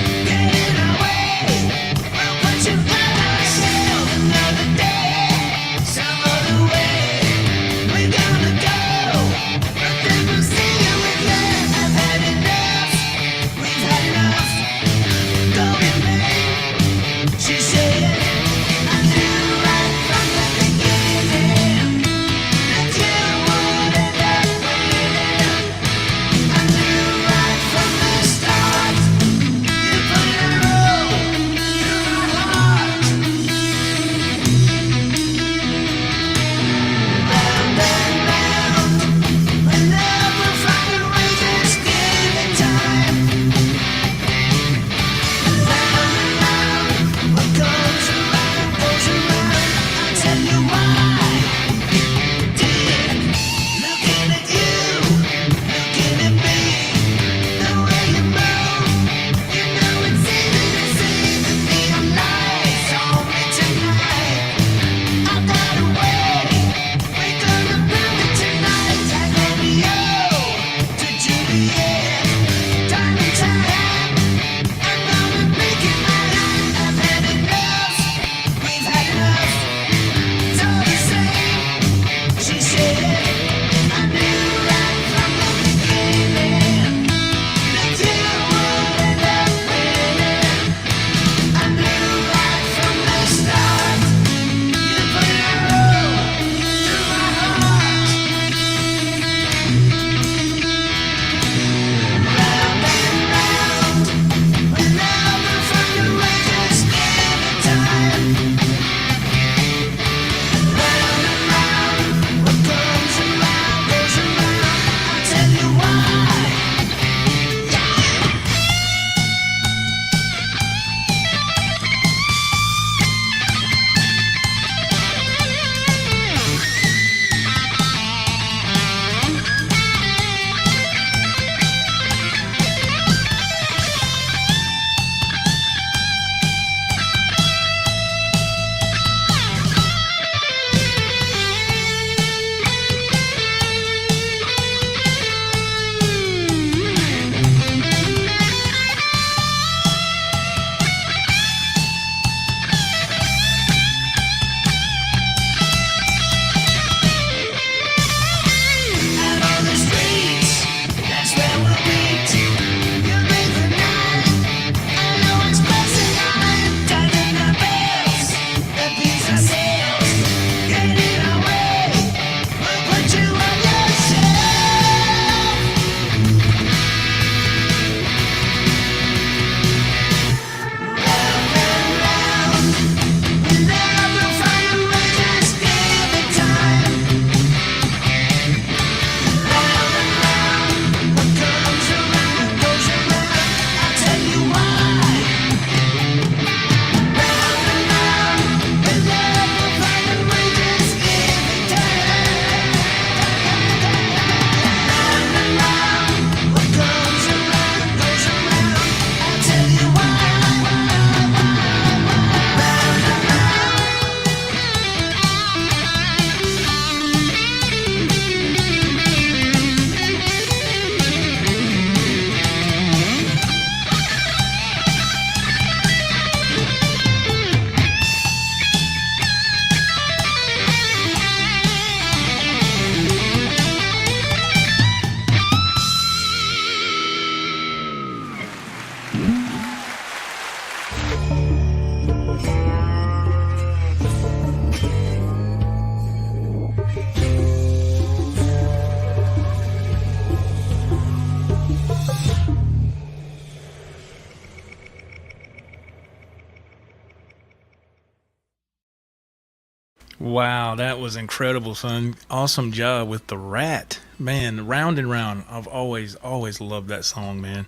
Wow, that was incredible, son. Awesome job with the rat. Man, Round and Round. I've always loved that song, man.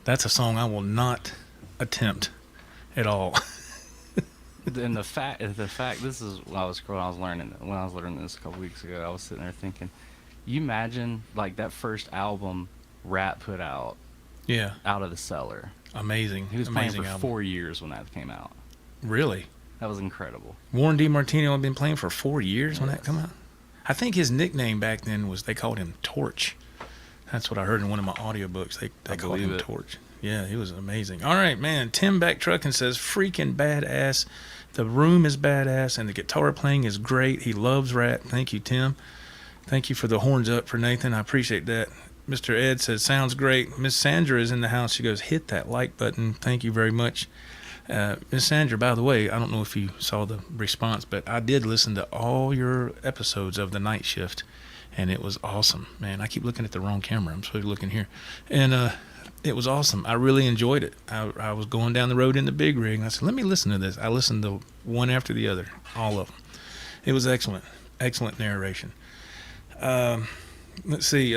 That's a song I will not attempt at all. And the fact, this is when I was learning this a couple weeks ago. I was sitting there thinking, you imagine like that first album Rat put out, Yeah, Out of the Cellar. amazing. He was playing amazing for album. 4 years when that came out. Really? That was incredible. Warren DiMartino had been playing for 4 years when that Yes. come out. I think his nickname back then was they called him Torch. That's what I heard in one of my audiobooks. They I called believe him it. Torch. Yeah, he was amazing. All right, man. Tim back trucking says freaking badass. The room is badass and the guitar playing is great. He loves Rat. Thank you, Tim. Thank you for the horns up for Nathan. I appreciate that. Mr. Ed says sounds great. Miss Sandra is in the house. She goes, hit that like button. Thank you very much. Miss Sandra, by the way, I don't know if you saw the response, but I did listen to all your episodes of the night shift, and it was awesome, man. I keep looking at the wrong camera. I'm supposed to be looking here, and it was awesome. I really enjoyed it. I was going down the road in the big rig, and I said, let me listen to this. I listened to one after the other, all of them. It was excellent narration. Let's see.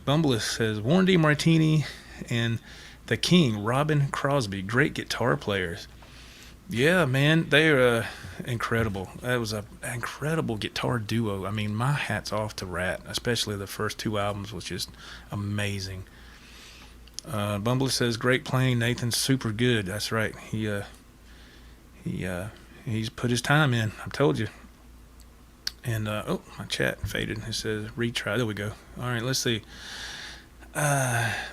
Bumbless says Warren D. Martini and the King, Robin Crosby, great guitar players. Yeah, man, they're incredible. That was an incredible guitar duo. I mean, my hat's off to Rat, especially the first 2 albums was just amazing. Bumbless says great playing. Nathan's super good. That's right. He's put his time in. I told you. And oh, my chat faded. It says retry. There we go. All right, let's see.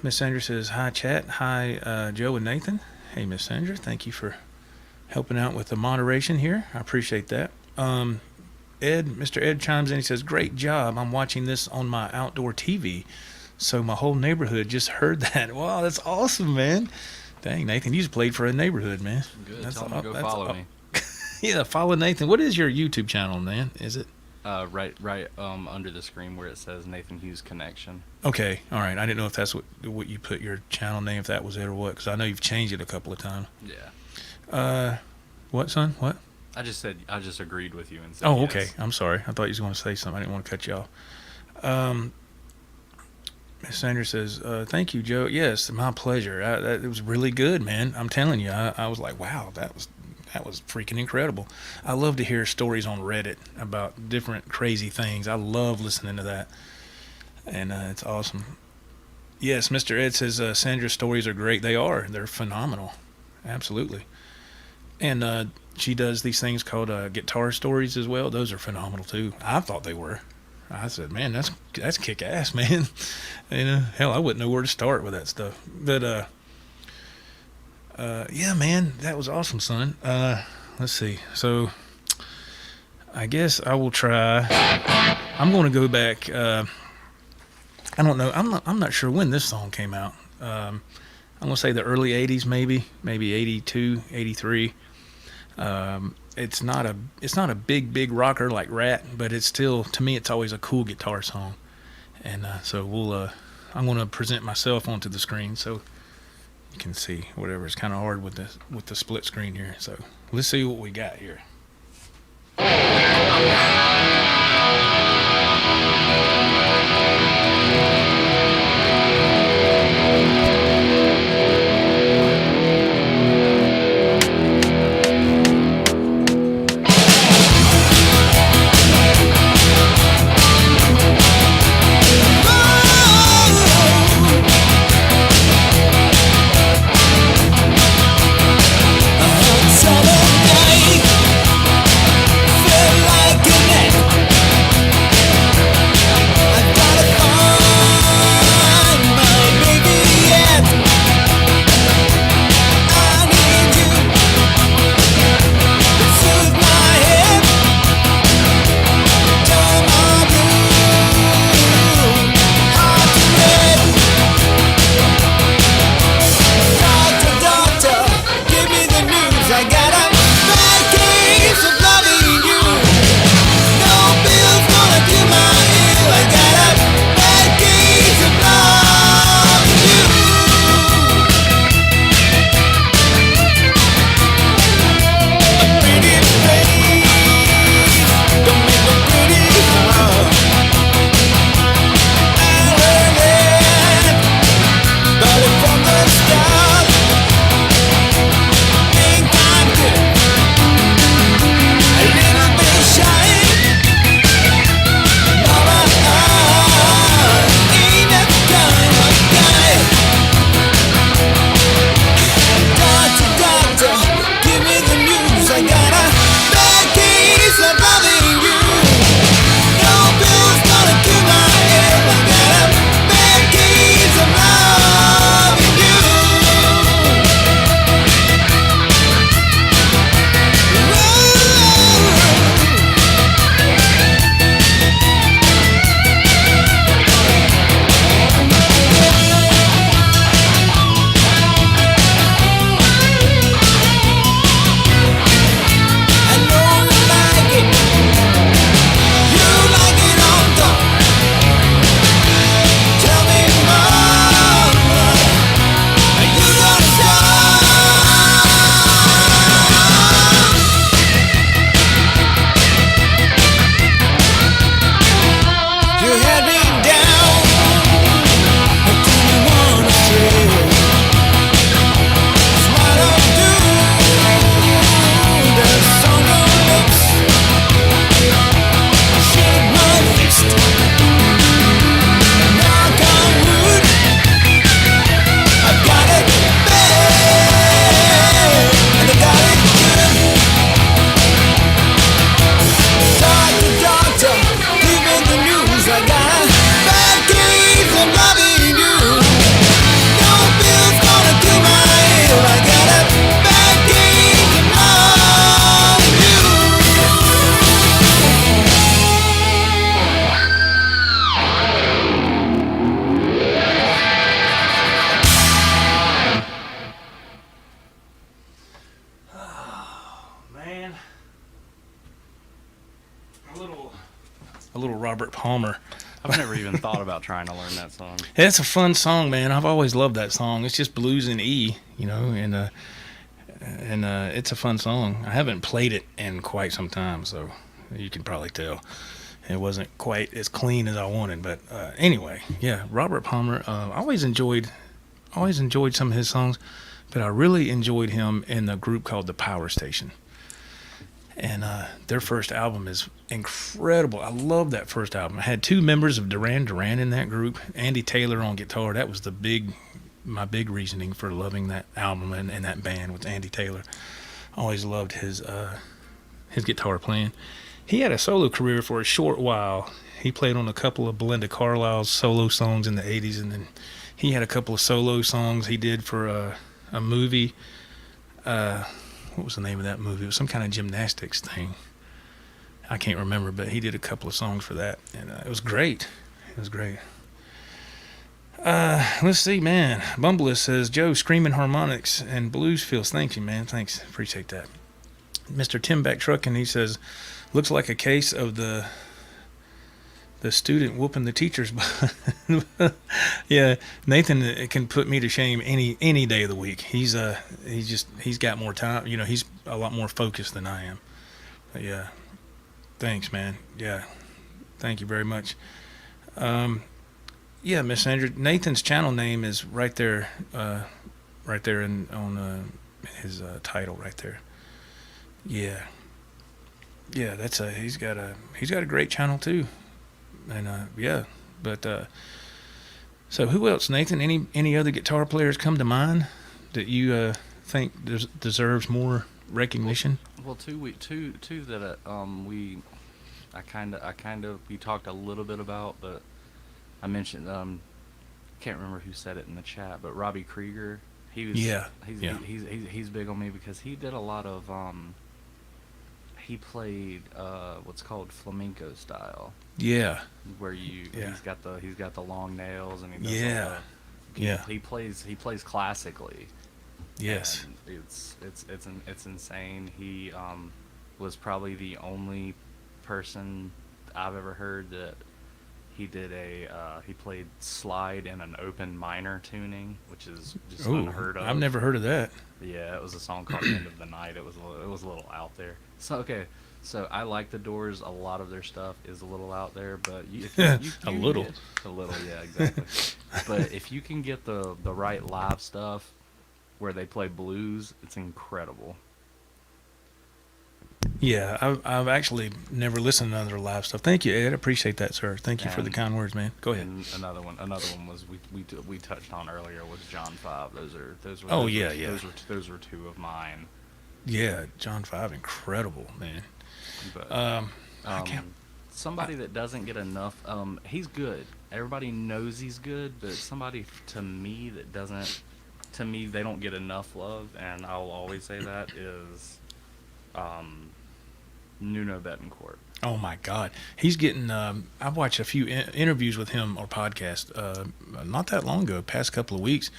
Miss Sandra says hi, chat. Hi, Joe and Nathan. Hey, Miss Sandra, thank you for helping out with the moderation here. I appreciate that. Mr. Ed chimes in. He says, great job. I'm watching this on my outdoor TV, so my whole neighborhood just heard that. Wow, that's awesome, man. Dang, Nathan, you just played for a neighborhood, man. Good. That's Tell him to go follow me. Yeah, follow Nathan. What is your YouTube channel, man? Is it? Right under the screen where it says Nathan Hughes Connection. Okay, all right. I didn't know if that's what you put your channel name, if that was it or what, because I know you've changed it a couple of times. Yeah. What, son? What? I just agreed with you and said Oh, yes. okay. I'm sorry. I thought you was going to say something. I didn't want to cut you off. Miss Sanders says, thank you, Joe. Yes, my pleasure. It was really good, man. I'm telling you. I was like, wow, that was freaking incredible. I love to hear stories on Reddit about different crazy things. I love listening to that. And it's awesome. Yes, Mr. Ed says Sandra's stories are great. They are. They're phenomenal. Absolutely. And she does these things called guitar stories as well. Those are phenomenal too. I thought they were. I said, man, that's kick ass, man. Hell, I wouldn't know where to start with that stuff. But yeah, man, that was awesome, son. Let's see. So I guess I will try. I'm going to go back. I don't know. I'm not sure when this song came out. I'm going to say the early 80s, maybe 82, 83. It's not a big rocker like Rat, but it's still, to me, it's always a cool guitar song. And so I'm going to present myself onto the screen so you can see whatever. It's kind of hard with the split screen here. So let's see what we got here. Feel like an had me down. But do you wanna stay? It's what I do. There's on your lips. Shake my fist. Knock on wood. I've got it bad, and I got it good. Doctor, give me the news. I got a bad case of loving you. No pill's gonna do my ill. I got a bad case of loving you. Man. A little Robert Palmer. I've never even thought about trying to learn that song. It's a fun song, man. I've always loved that song. It's just blues in E, you know, and it's a fun song. I haven't played it in quite some time, so you can probably tell it wasn't quite as clean as I wanted. But anyway, yeah, Robert Palmer. I always enjoyed some of his songs, but I really enjoyed him in the group called the Power Station. And their first album is incredible. I love that first album. I had two members of Duran Duran in that group. Andy Taylor on guitar. That was my big reasoning for loving that album and that band with Andy Taylor. I always loved his guitar playing. He had a solo career for a short while. He played on a couple of Belinda Carlisle's solo songs in the 80s, and then he had a couple of solo songs he did for a movie. What was the name of that movie? It was some kind of gymnastics thing. I can't remember, but he did a couple of songs for that, and it was great. It was great. Let's see, man. Bumbless says, Joe, screaming harmonics and blues feels. Thank you, man. Thanks. Appreciate that. Mr. Tim Back Truckin', he says, looks like a case of the student whooping the teacher's butt. Yeah, Nathan, it can put me to shame any day of the week. He's got more time. You know, he's a lot more focused than I am. But yeah, thanks, man. Yeah, thank you very much. Yeah, Miss Sandra, Nathan's channel name is right there on his title right there. Yeah, that's he's got a great channel too. And yeah, but so who else, Nathan? Any other guitar players come to mind that you think deserves more recognition? Well, two that we talked a little bit about, but I mentioned can't remember who said it in the chat, but Robbie Krieger. He's big on me because he did a lot of he played what's called flamenco style. Yeah. Where he's got the long nails and he does he plays classically. Yes. And it's insane. He was probably the only person I've ever heard that he did he played slide in an open minor tuning, which is just unheard of. I've never heard of that. Yeah, it was a song called End of the Night. It was a little out there. So so I like the Doors. A lot of their stuff is a little out there, but a little, yeah, exactly. But if you can get the right live stuff where they play blues, it's incredible. Yeah, I've actually never listened to other live stuff. Thank you, Ed. I appreciate that, sir. Thank you for the kind words, man. Go ahead. And another one was we touched on earlier was John 5. Those were those were two of mine. Yeah, John 5, incredible, man. But somebody that doesn't get enough. He's good. Everybody knows he's good, but somebody to me that doesn't. To me, they don't get enough love, and I'll always say that is Nuno Betancourt. Oh my God, he's getting. I've watched a few interviews with him or podcast not that long ago, past couple of weeks,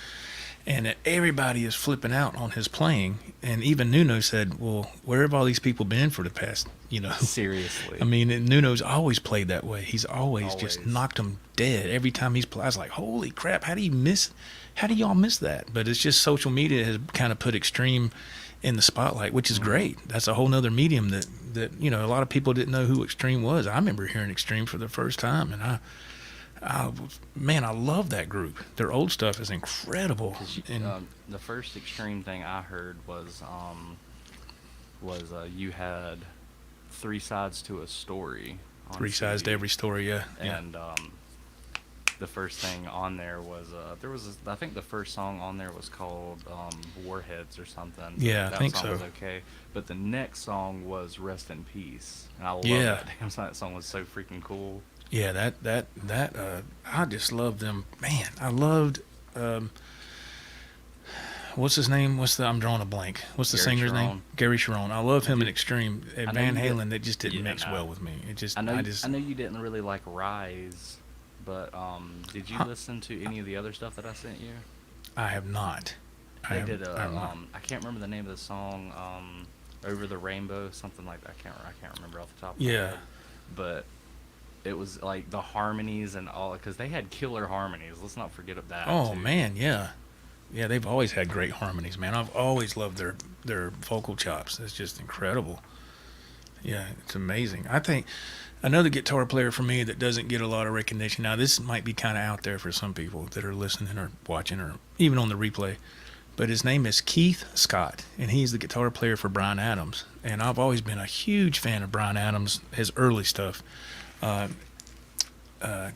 and everybody is flipping out on his playing. And even Nuno said, "Well, where have all these people been for the past, Seriously. I mean, Nuno's always played that way. He's always just knocked them dead every time he's played. I was like, holy crap, how do y'all miss that? But it's just social media has kind of put extreme in the spotlight, which is great. That's a whole nother medium that a lot of people didn't know who Extreme was. I remember hearing Extreme for the first time, and I love that group. Their old stuff is incredible. And The first Extreme thing I heard was you had 3 sides to a story. Three sides to every story, yeah. And the first thing on there was I think the first song on there was called Warheads or something. Yeah, that I think song so. was okay, but the next song was Rest in Peace, and I love Yeah. that damn song. That song was so freaking cool. Yeah, I just loved them. Man, I loved what's his name? I'm drawing a blank. What's the Gary singer's Sharon. name? Gary Sharon. I love him in Extreme. And I know Van you did- Halen, that just didn't Yeah, mix no. well with me. I know you didn't really like Rise, but did you listen to any of the other stuff that I sent you? I have not. They did I can't remember the name of the song, Over the Rainbow, something like that. I can't remember off the top of my Yeah. head. But it was like the harmonies and all, because they had killer harmonies. Let's not forget of that. Oh too. man, yeah. Yeah, they've always had great harmonies, man. I've always loved their vocal chops. It's just incredible. Yeah, it's amazing. I think another guitar player for me that doesn't get a lot of recognition. Now, this might be kind of out there for some people that are listening or watching or even on the replay, but his name is Keith Scott, and he's the guitar player for Bryan Adams. And I've always been a huge fan of Bryan Adams, his early stuff.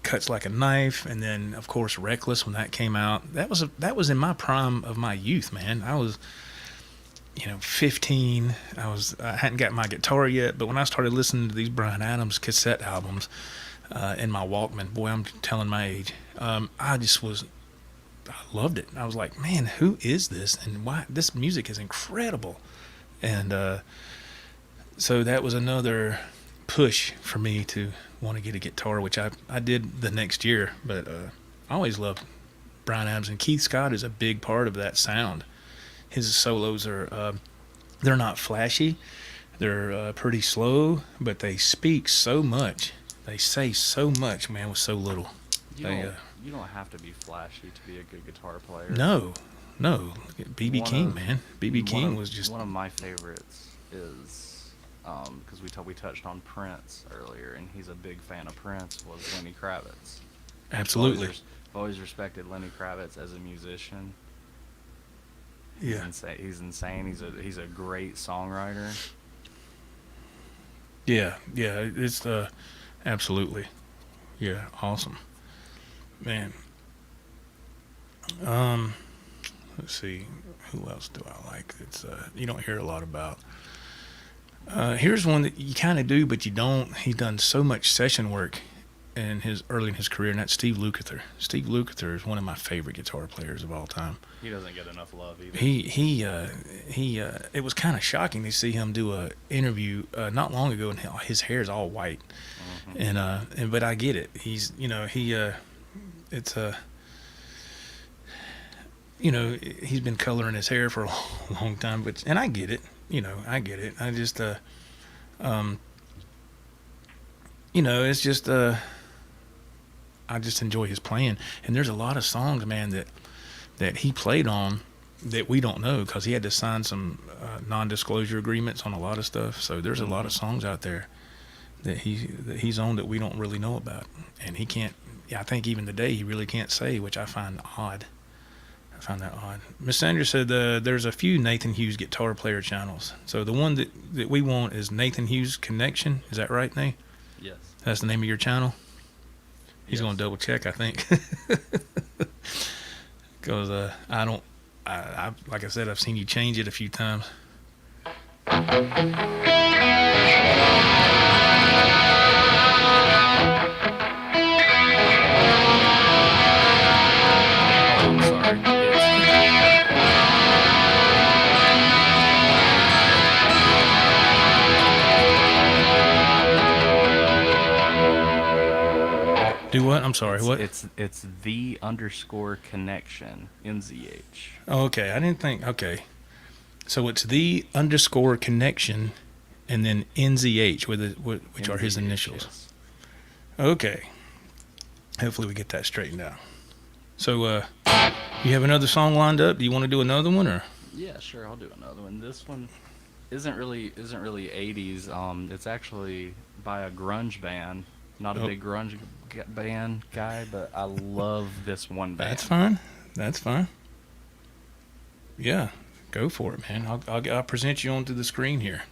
Cuts Like a Knife, and then of course Reckless when that came out. That was in my prime of my youth, man. I was 15. I hadn't got my guitar yet, but when I started listening to these Bryan Adams cassette albums in my Walkman, boy, I'm telling my age. I loved it. I was like, man, who is this, and why this music is incredible. And so that was another push for me to want to get a guitar, which I did the next year. But I always loved Bryan Adams, and Keith Scott is a big part of that sound. His solos are they're not flashy, they're pretty slow, but they speak so much. They say so much, man, with so little. You don't have to be flashy to be a good guitar player. No. Look at B.B. King, man. B.B. King was just one of my favorites is because we touched on Prince earlier, and he's a big fan of Prince. Was Lenny Kravitz. absolutely. I've always respected Lenny Kravitz as a musician. Yeah. He's insane. He's a great songwriter. Yeah, it's absolutely. Yeah, awesome. Man. Let's see, who else do I like? It's you don't hear a lot about. Here's one that you kind of do, but you don't. He's done so much session work early in his career, and that's Steve Lukather. Steve Lukather is one of my favorite guitar players of all time. He doesn't get enough love either. It was kind of shocking to see him do a interview not long ago, and his hair is all white. Mm-hmm. But I get it. He's he's been coloring his hair for a long time, and I get it. I get it. I just it's just I just enjoy his playing, and there's a lot of songs, man, that he played on that we don't know because he had to sign some non-disclosure agreements on a lot of stuff. So there's a lot of songs out there that he's on that we don't really know about, and he can't. I think even today he really can't say, which I find odd. I find that odd. Miss Sanders said there's a few Nathan Hughes guitar player channels. So the one that we want is Nathan Hughes Connection. Is that right, Nate? Yes. That's the name of your channel? He's Yes. going to double check, I think. Because I like I said, I've seen you change it a few times. I'm sorry. Do what? I'm sorry, what? It's _connection NZH. Oh, okay. I didn't think. Okay. So it's _connection and then NZH, which are his NZH, initials. yes. Okay. Hopefully we get that straightened out. So you have another song lined up? Do you want to do another one, or? Yeah, sure, I'll do another one. This one isn't really 80s. It's actually by a grunge band. Not a Oh. big grunge band guy, but I love this one band. That's fine. That's fine. Yeah, go for it, man. I'll present you onto the screen here.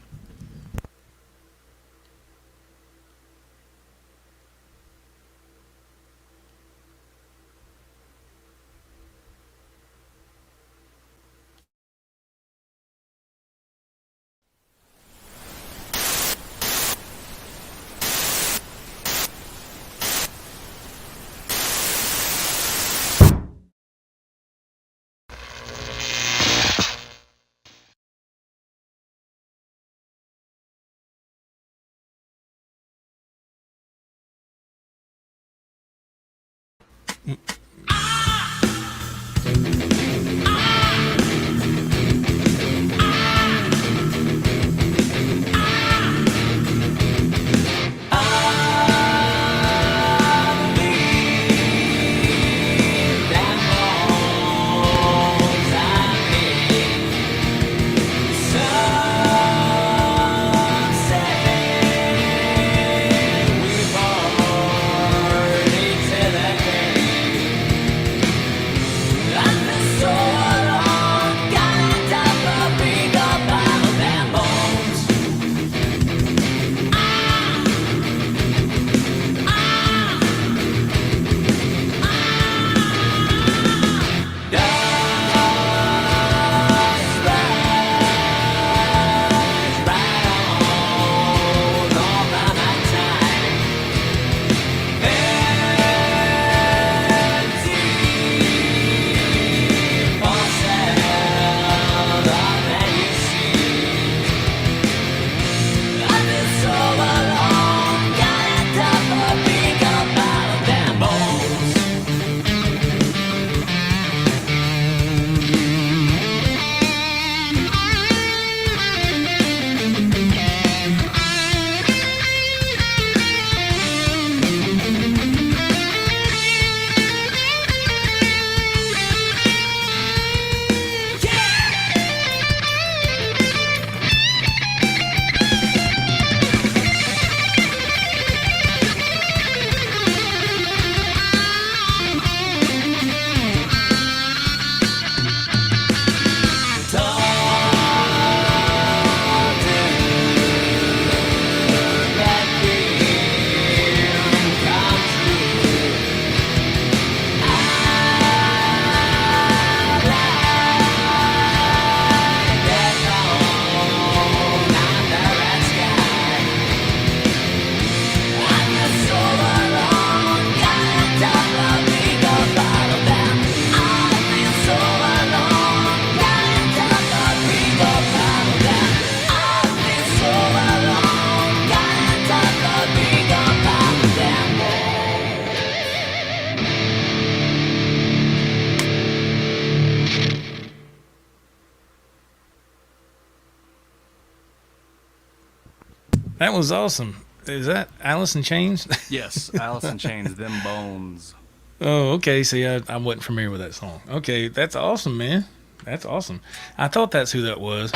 That was awesome. Is that Alice in Chains? Yes, Alice in Chains, Them Bones. Oh, okay. See, I wasn't familiar with that song. Okay, that's awesome, man. That's awesome. I thought that's who that was.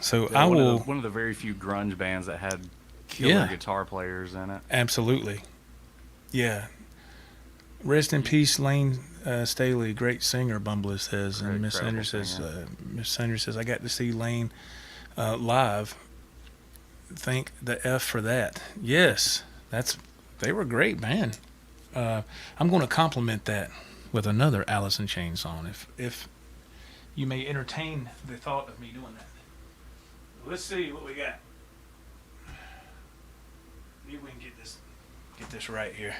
So Yeah, I one will. Of the, one of the very few grunge bands that had killer guitar players in it. Absolutely. Yeah. Rest in peace, Lane Staley, great singer, Bumbley says. And Miss Incredible Sanders says, I got to see Lane live. Thank the F for that. Yes, they were great, man. I'm going to compliment that with another Alice in Chains song, if you may entertain the thought of me doing that. Let's see what we got. Maybe we can get this right here.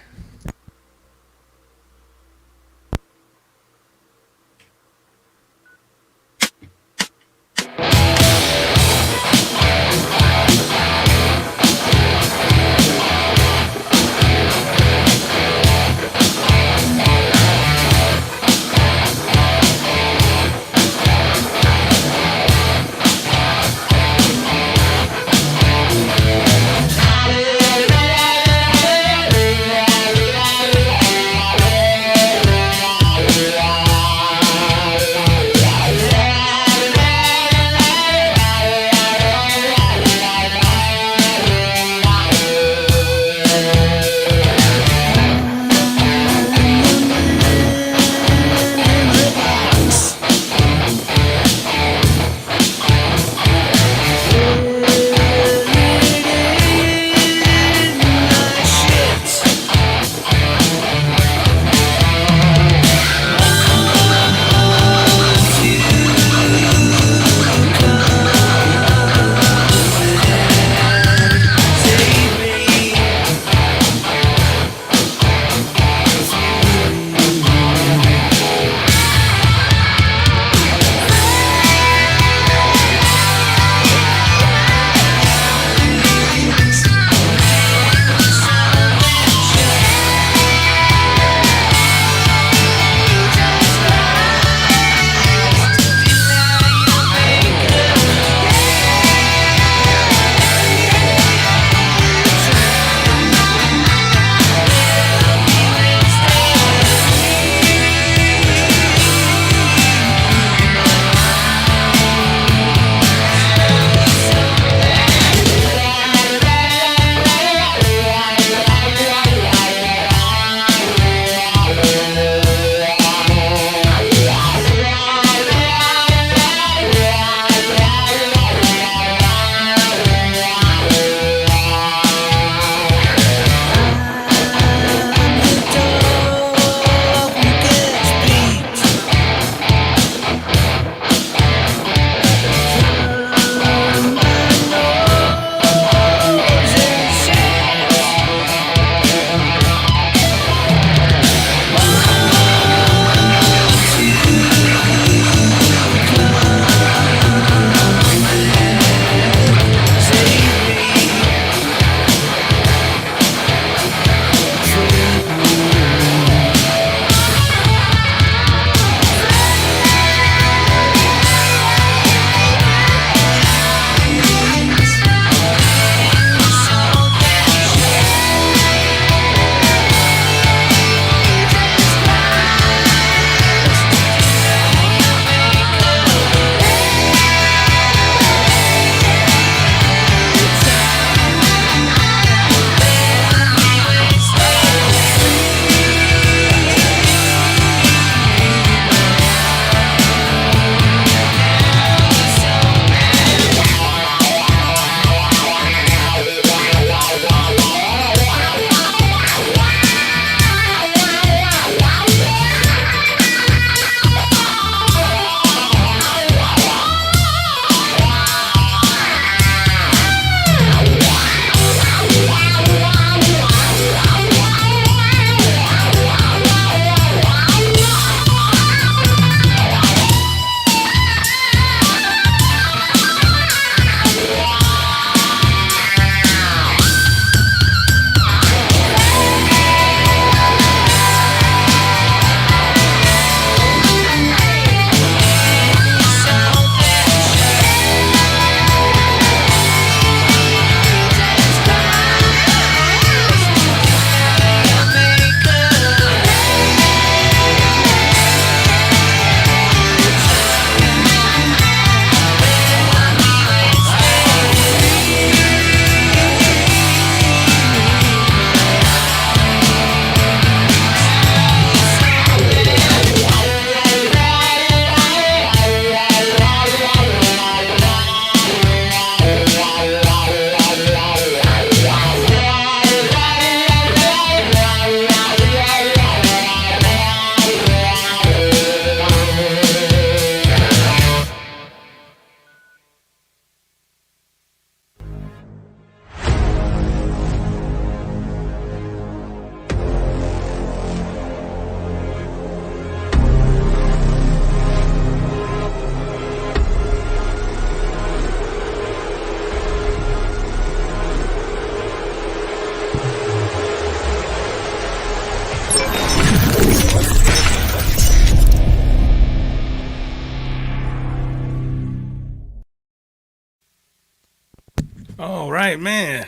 right, man.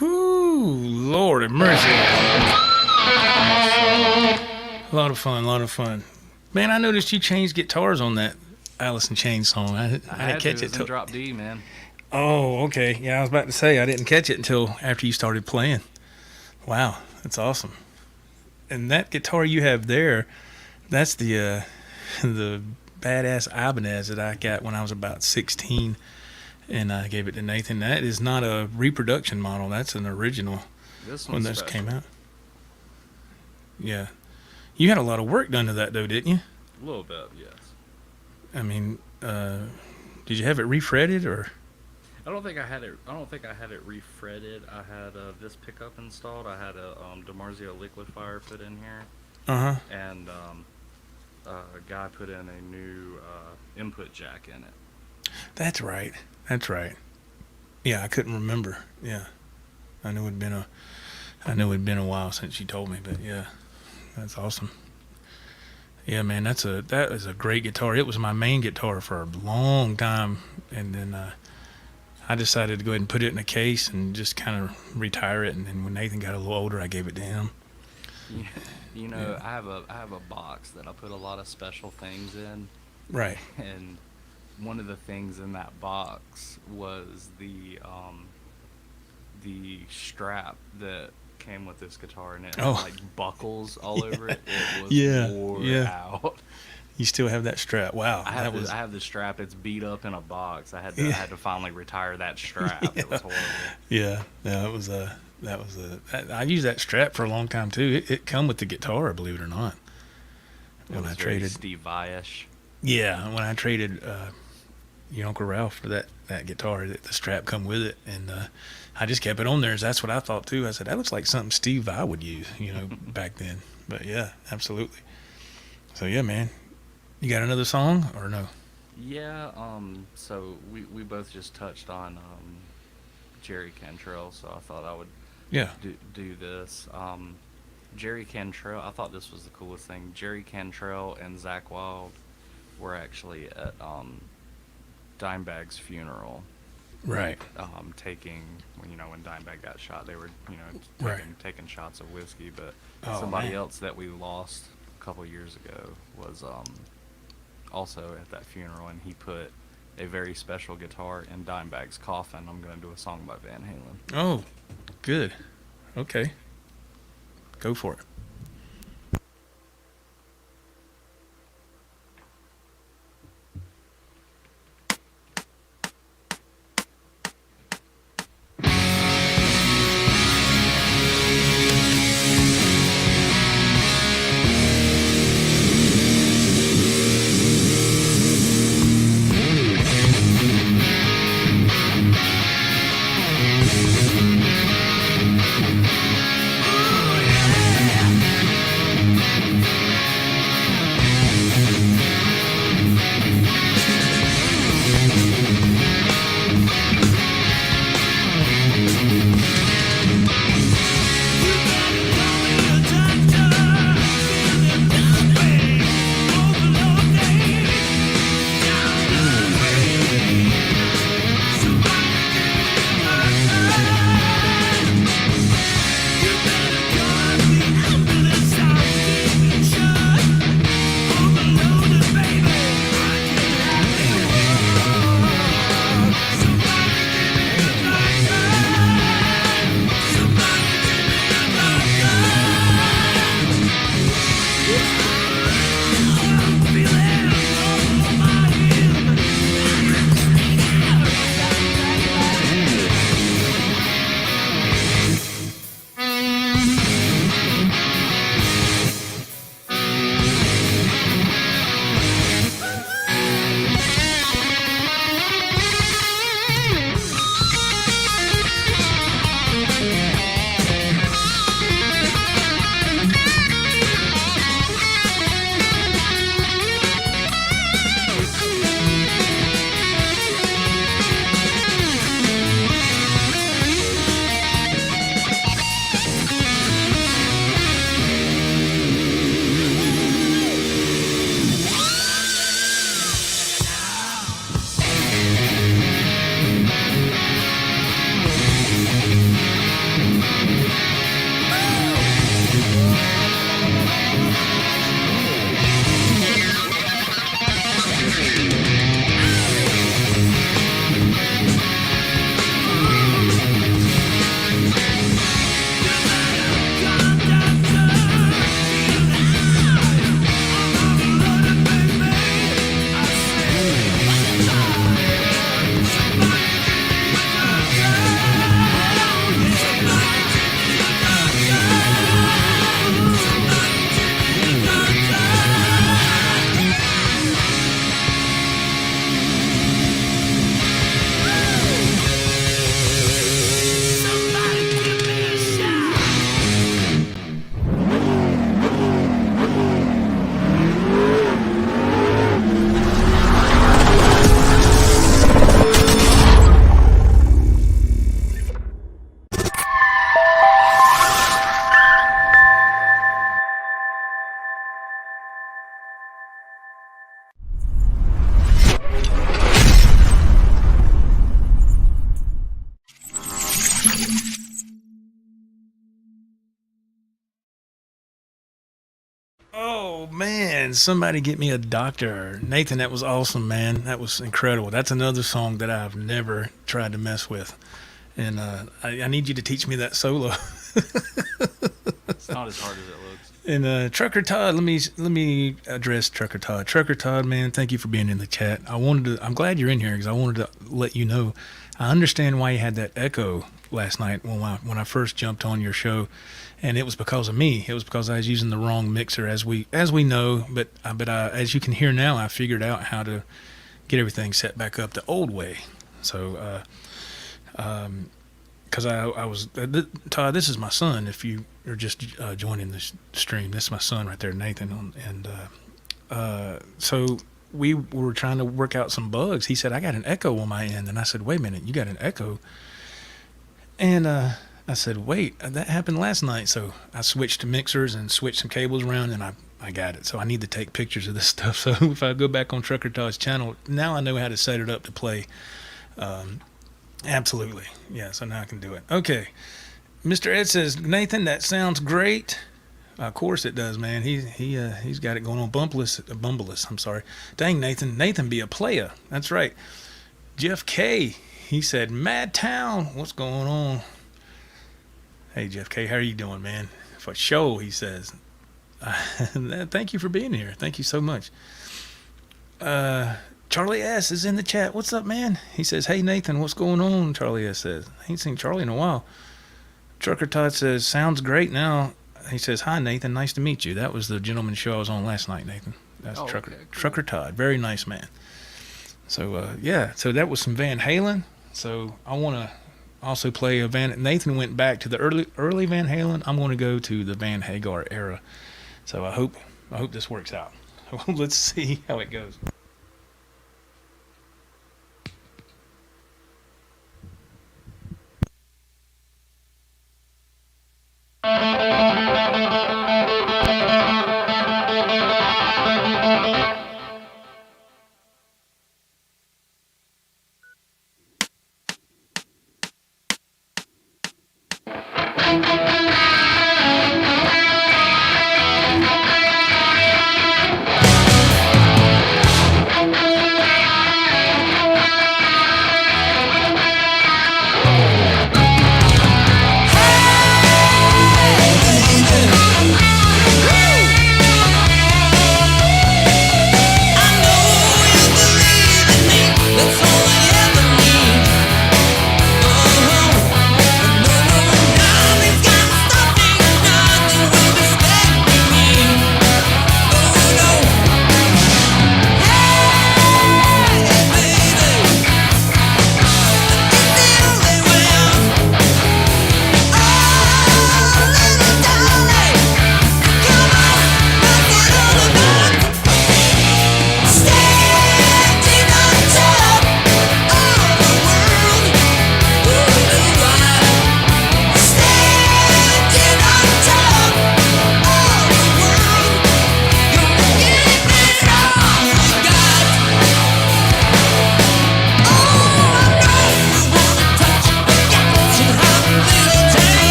Whoo, Lord have mercy. A lot of fun. Man, I noticed you changed guitars on that Alice in Chains song. I didn't catch it till drop D, man. Oh, okay. Yeah, I was about to say I didn't catch it until after you started playing. Wow, that's awesome. And that guitar you have there, that's the badass Ibanez that I got when I was about 16, and I gave it to Nathan. That is not a reproduction model. That's an original This when one's this special. came out. Yeah. You had a lot of work done to that, though, didn't you? A little bit, yes. I mean, did you have it refretted or? I don't think I had it refretted. I had this pickup installed. I had a DiMarzio liquefier put in here, Uh-huh. and a guy put in a new input jack in it. That's right. Yeah, I couldn't remember. Yeah. I knew it'd been a while since you told me, but yeah. That's awesome. Yeah, man, that is a great guitar. It was my main guitar for a long time, and then I decided to go ahead and put it in a case and just kind of retire it. And then when Nathan got a little older, I gave it to him. Yeah. You know, Yeah. I have a box that I put a lot of special things in, Right. and one of the things in that box was the strap that came with this guitar, and it had Oh. like buckles all over it. It was Yeah, wore yeah. out. You still have that strap. Wow. I have the strap. It's beat up in a box. I had to finally retire that strap. It was horrible. Yeah. I used that strap for a long time too. It come with the guitar, believe it or not. It was very Steve Vai-ish. Yeah, when I traded your Uncle Ralph for that guitar, the strap come with it, and I just kept it on there. That's what I thought too. I said that looks like something Steve Vai would use, back then. But yeah, absolutely. So yeah, man, you got another song or no? Yeah. So we both just touched on Jerry Cantrell, so I thought I would do this. Jerry Cantrell, I thought this was the coolest thing. Jerry Cantrell and Zach Wilde were actually at Dimebag's funeral. Right. Taking, when Dimebag got shot, they were, Right. taking shots of whiskey. But Oh, somebody man. else that we lost a couple years ago was also at that funeral, and he put a very special guitar in Dimebag's coffin. I'm going to do a song by Van Halen. Oh, good. Okay. Go for it. Ooh, yeah. Oh man, somebody get me a doctor. Nathan, that was awesome, man. That was incredible. That's another song that I've never tried to mess with. And I need you to teach me that solo. It's not as hard as it looks. And Trucker Todd, let me address Trucker Todd. Trucker Todd, man, thank you for being in the chat. I'm glad you're in here because I wanted to let you know. I understand why you had that echo last night when I first jumped on your show, and it was because of me. It was because I was using the wrong mixer, as we know. But as you can hear now, I figured out how to get everything set back up the old way. So, because I was Todd, this is my son. If you are just joining this stream, this is my son right there, Nathan, and so we were trying to work out some bugs. He said, I got an echo on my end. And I said, wait a minute, you got an echo? And I said, wait, that happened last night. So I switched to mixers and switched some cables around, and I got it. So I need to take pictures of this stuff. So if I go back on Trucker Todd's channel, now I know how to set it up to play. Absolutely. Yeah, so now I can do it. Okay. Mr. Ed says, Nathan, that sounds great. Of course it does, man. He's got it going on. Bumbleless, I'm sorry. Dang, Nathan be a player. That's right. Jeff K, he said, Mad Town, what's going on? Hey, Jeff K, how are you doing, man? For show, he says. Thank you for being here. Thank you so much. Charlie S is in the chat. What's up, man? He says, hey, Nathan, what's going on? Charlie S says. I ain't seen Charlie in a while. Trucker Todd says, sounds great now. He says, hi, Nathan. Nice to meet you. That was the gentleman's show I was on last night, Nathan. That's Trucker, okay, cool. Trucker Todd. Very nice man. So, yeah. So that was some Van Halen. So I want to also play a Nathan went back to the early Van Halen. I'm going to go to the Van Hagar era. So I hope this works out. Let's see how it goes.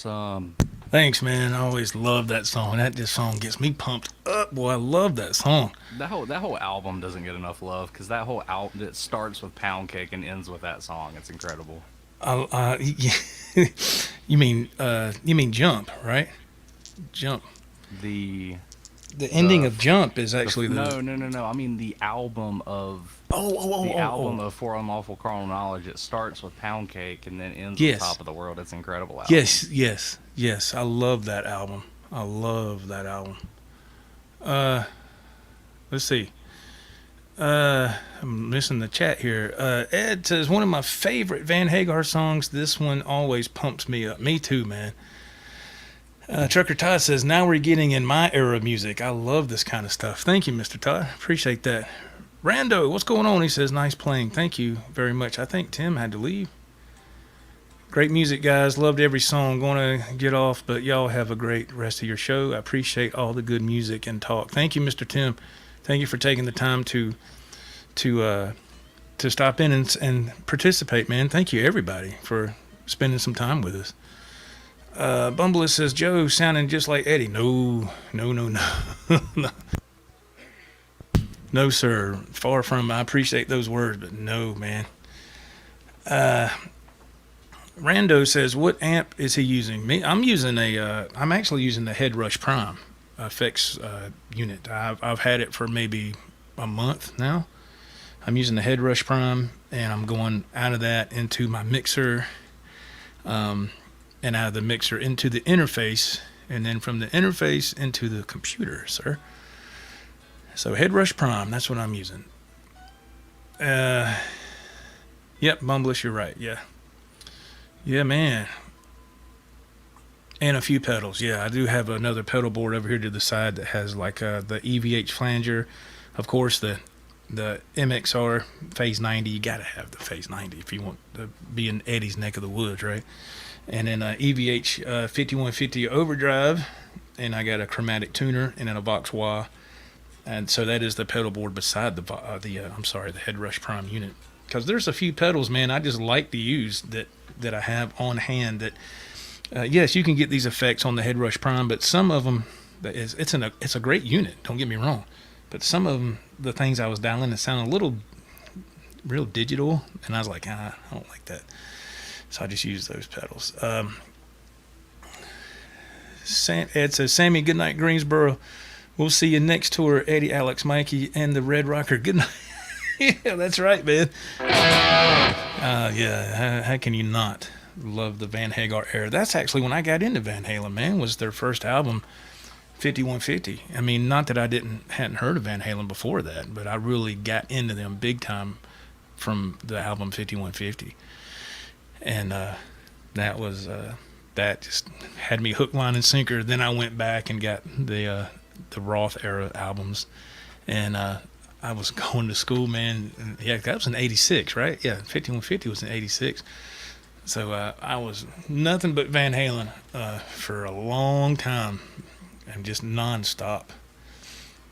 awesome. Thanks, man. I always love that song. This song gets me pumped up. Boy, I love that song. That whole album doesn't get enough love because that whole album, it starts with Pound Cake and ends with that song. It's incredible. You mean Jump, right? Jump. The ending of Jump is actually no. I mean the album of album of For Unlawful Carnal Knowledge. It starts with Pound Cake and then ends with Top of the World. It's an incredible album. Yes. I love that album. Let's see. I'm missing the chat here. Ed says, one of my favorite Van Hagar songs. This one always pumps me up. Me too, man. Trucker Todd says, now we're getting in my era of music. I love this kind of stuff. Thank you, Mr. Todd. Appreciate that. Rando, what's going on? He says, nice playing. Thank you very much. I think Tim had to leave. Great music, guys. Loved every song. Going to get off, but y'all have a great rest of your show. I appreciate all the good music and talk. Thank you, Mr. Tim. Thank you for taking the time to stop in and participate, man. Thank you, everybody, for spending some time with us. Bumbler says, Joe sounding just like Eddie. No. No, sir. Far from. I appreciate those words, but no, man. Rando says, what amp is he using? I'm actually using the Headrush Prime effects unit. I've had it for maybe a month now. I'm using the Headrush Prime, and I'm going out of that into my mixer, and out of the mixer into the interface, and then from the interface into the computer, sir. So Headrush Prime, that's what I'm using. Yep, Bumblish, you're right. Yeah, man. And a few pedals. Yeah, I do have another pedal board over here to the side that has like the EVH flanger. Of course, the MXR Phase 90. You got to have the Phase 90 if you want to be in Eddie's neck of the woods, right? And then EVH 5150 overdrive, and I got a chromatic tuner and then a Vox Wah, and so that is the pedal board beside the Headrush Prime unit. Because there's a few pedals, man, I just like to use that I have on hand. That yes, you can get these effects on the Headrush Prime, but some of them, it's a great unit. Don't get me wrong, but some of them, the things I was dialing, it sounded a little real digital, and I was like, I don't like that. So I just use those pedals. Ed says, Sammy, good night, Greensboro. We'll see you next tour, Eddie, Alex, Mikey, and the Red Rocker. Good night. Yeah, that's right, man. Yeah, how can you not love the Van Hagar era? That's actually when I got into Van Halen, man, was their first album, 5150. I mean, not that I hadn't heard of Van Halen before that, but I really got into them big time from the album 5150. And that just had me hook, line, and sinker. Then I went back and got the Roth era albums, and I was going to school, man. And yeah, that was in '86, right? Yeah, 5150 was in '86. So I was nothing but Van Halen for a long time, and just nonstop,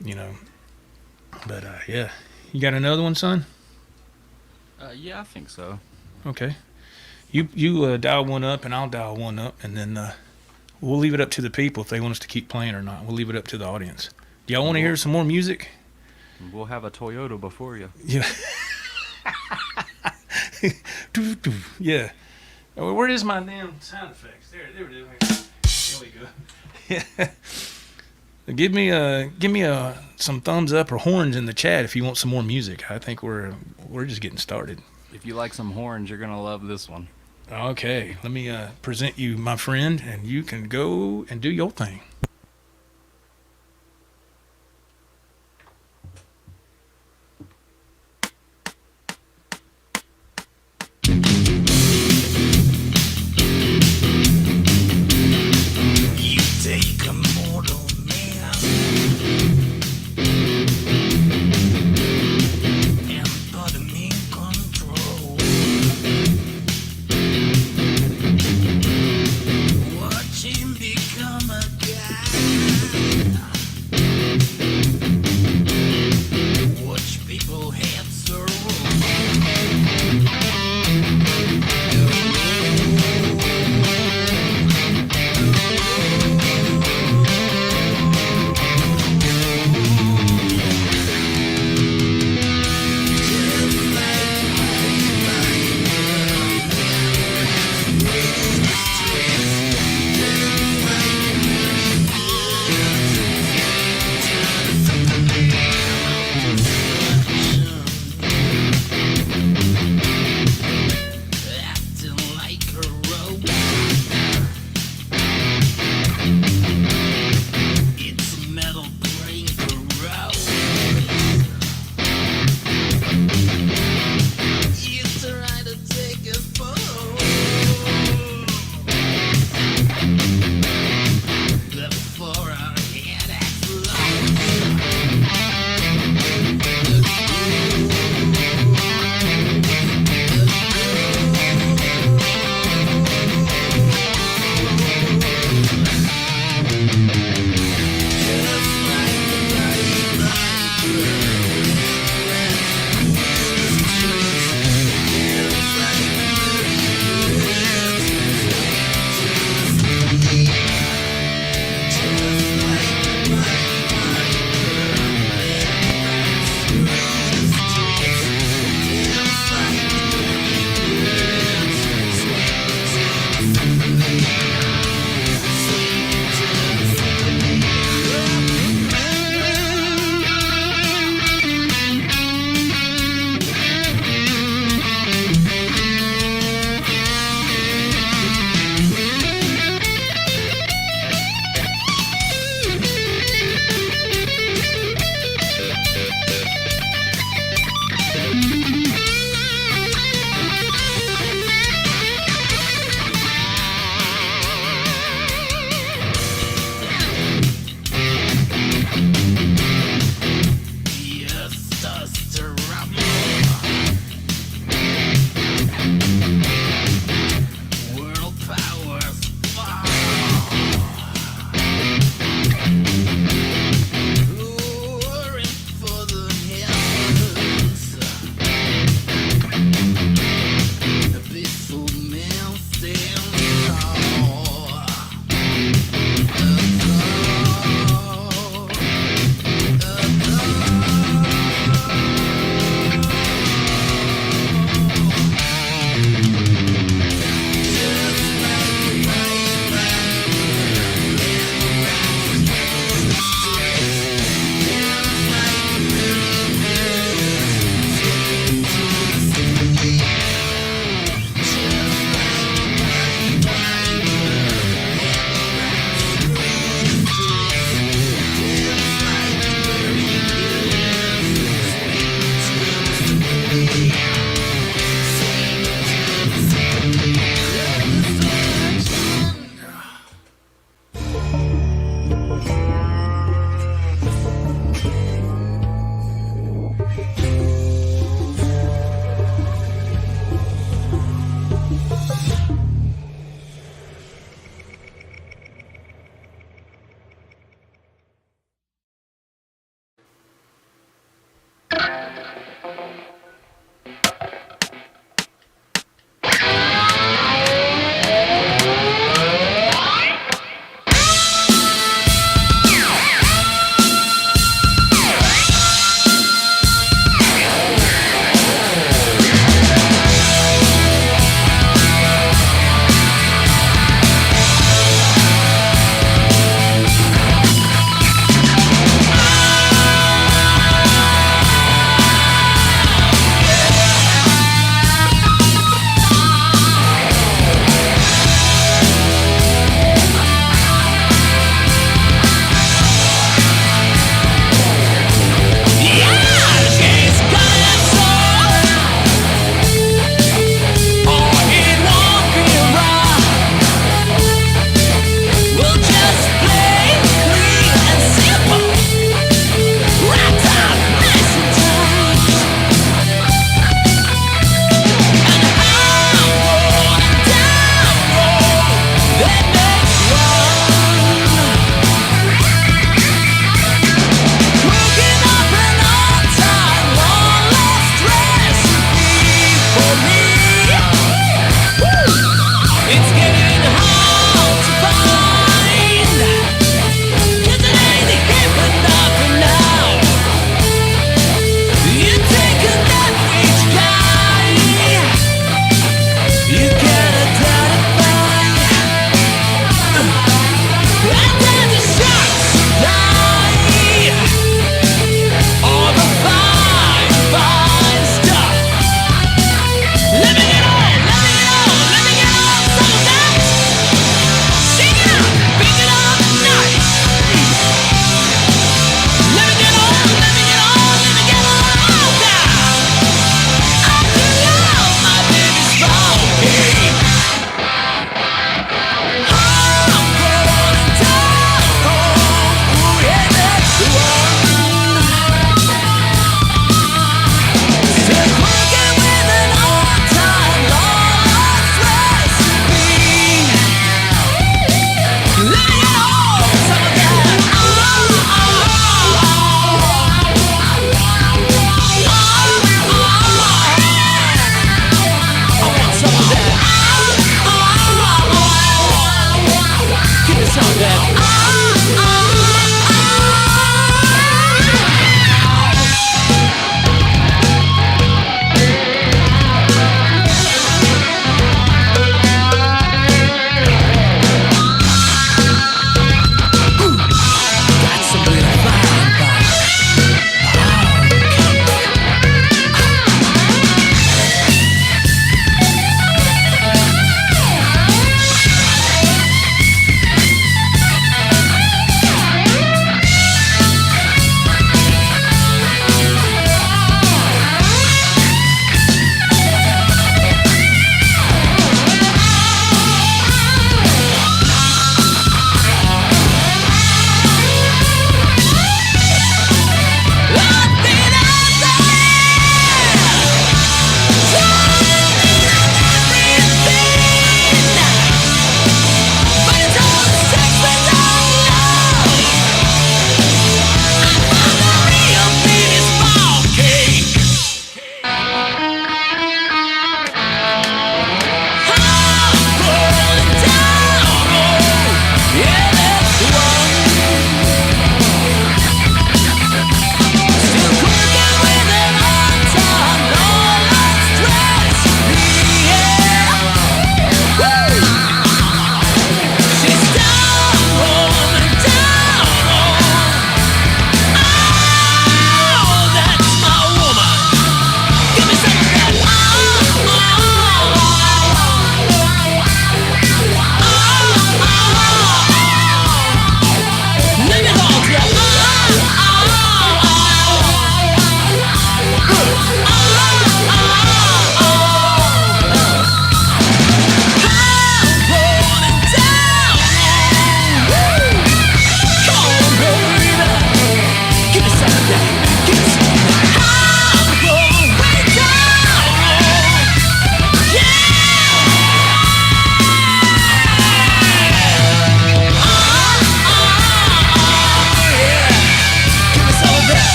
you know. But yeah, you got another one, son? Yeah, I think so. Okay. You dial one up, and I'll dial one up, and then we'll leave it up to the people if they want us to keep playing or not. We'll leave it up to the audience. Do y'all want to hear some more music? We'll have a Toyota before you. Yeah. Yeah. Oh, where is my damn sound effects? There it is. There we go. Yeah. Give me some thumbs up or horns in the chat if you want some more music. I think we're just getting started. If you like some horns, you're gonna love this one. Okay, let me present you my friend, and you can go and do your thing.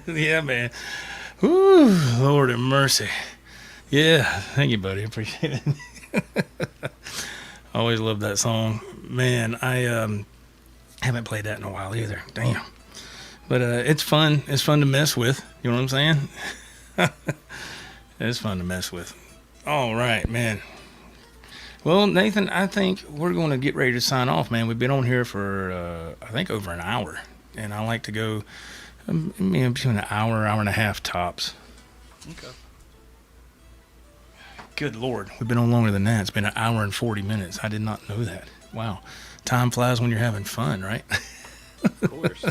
Yeah, man. Whew, Lord have mercy. Yeah, thank you, buddy. Appreciate it. Always love that song. Man, I haven't played that in a while either. Damn. But it's fun. It's fun to mess with. You know what I'm saying? It's fun to mess with. All right, man. Well, Nathan, I think we're going to get ready to sign off, man. We've been on here for, I think, over an hour. And I like to go between an hour and a half tops. Okay. Good Lord. We've been on longer than that. It's been an hour and 40 minutes. I did not know that. Wow. Time flies when you're having fun, right? Of course.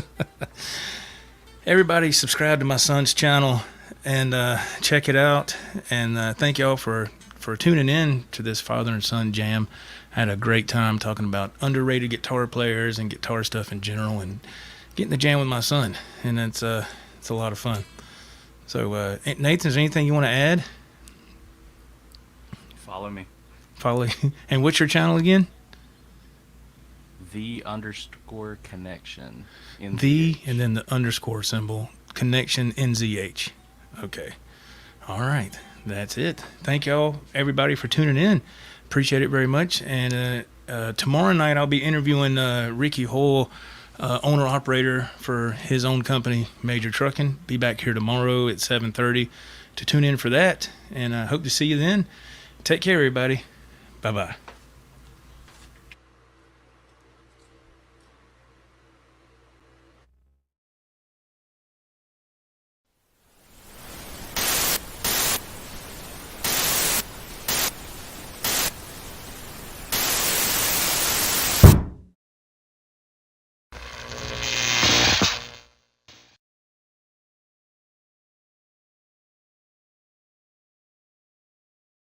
Everybody subscribe to my son's channel and check it out. And thank y'all for tuning in to this father and son jam. I had a great time talking about underrated guitar players and guitar stuff in general and getting the jam with my son. And it's a lot of fun. So, Nathan, is there anything you want to add? Follow me. Follow. And what's your channel again? _connection. The and then the underscore symbol. Connection NZH. Okay. All right. That's it. Thank y'all, everybody, for tuning in. Appreciate it very much. And tomorrow night I'll be interviewing Ricky Hull, owner-operator for his own company, Major Trucking. Be back here tomorrow at 7:30 to tune in for that. And I hope to see you then. Take care, everybody. Bye-bye.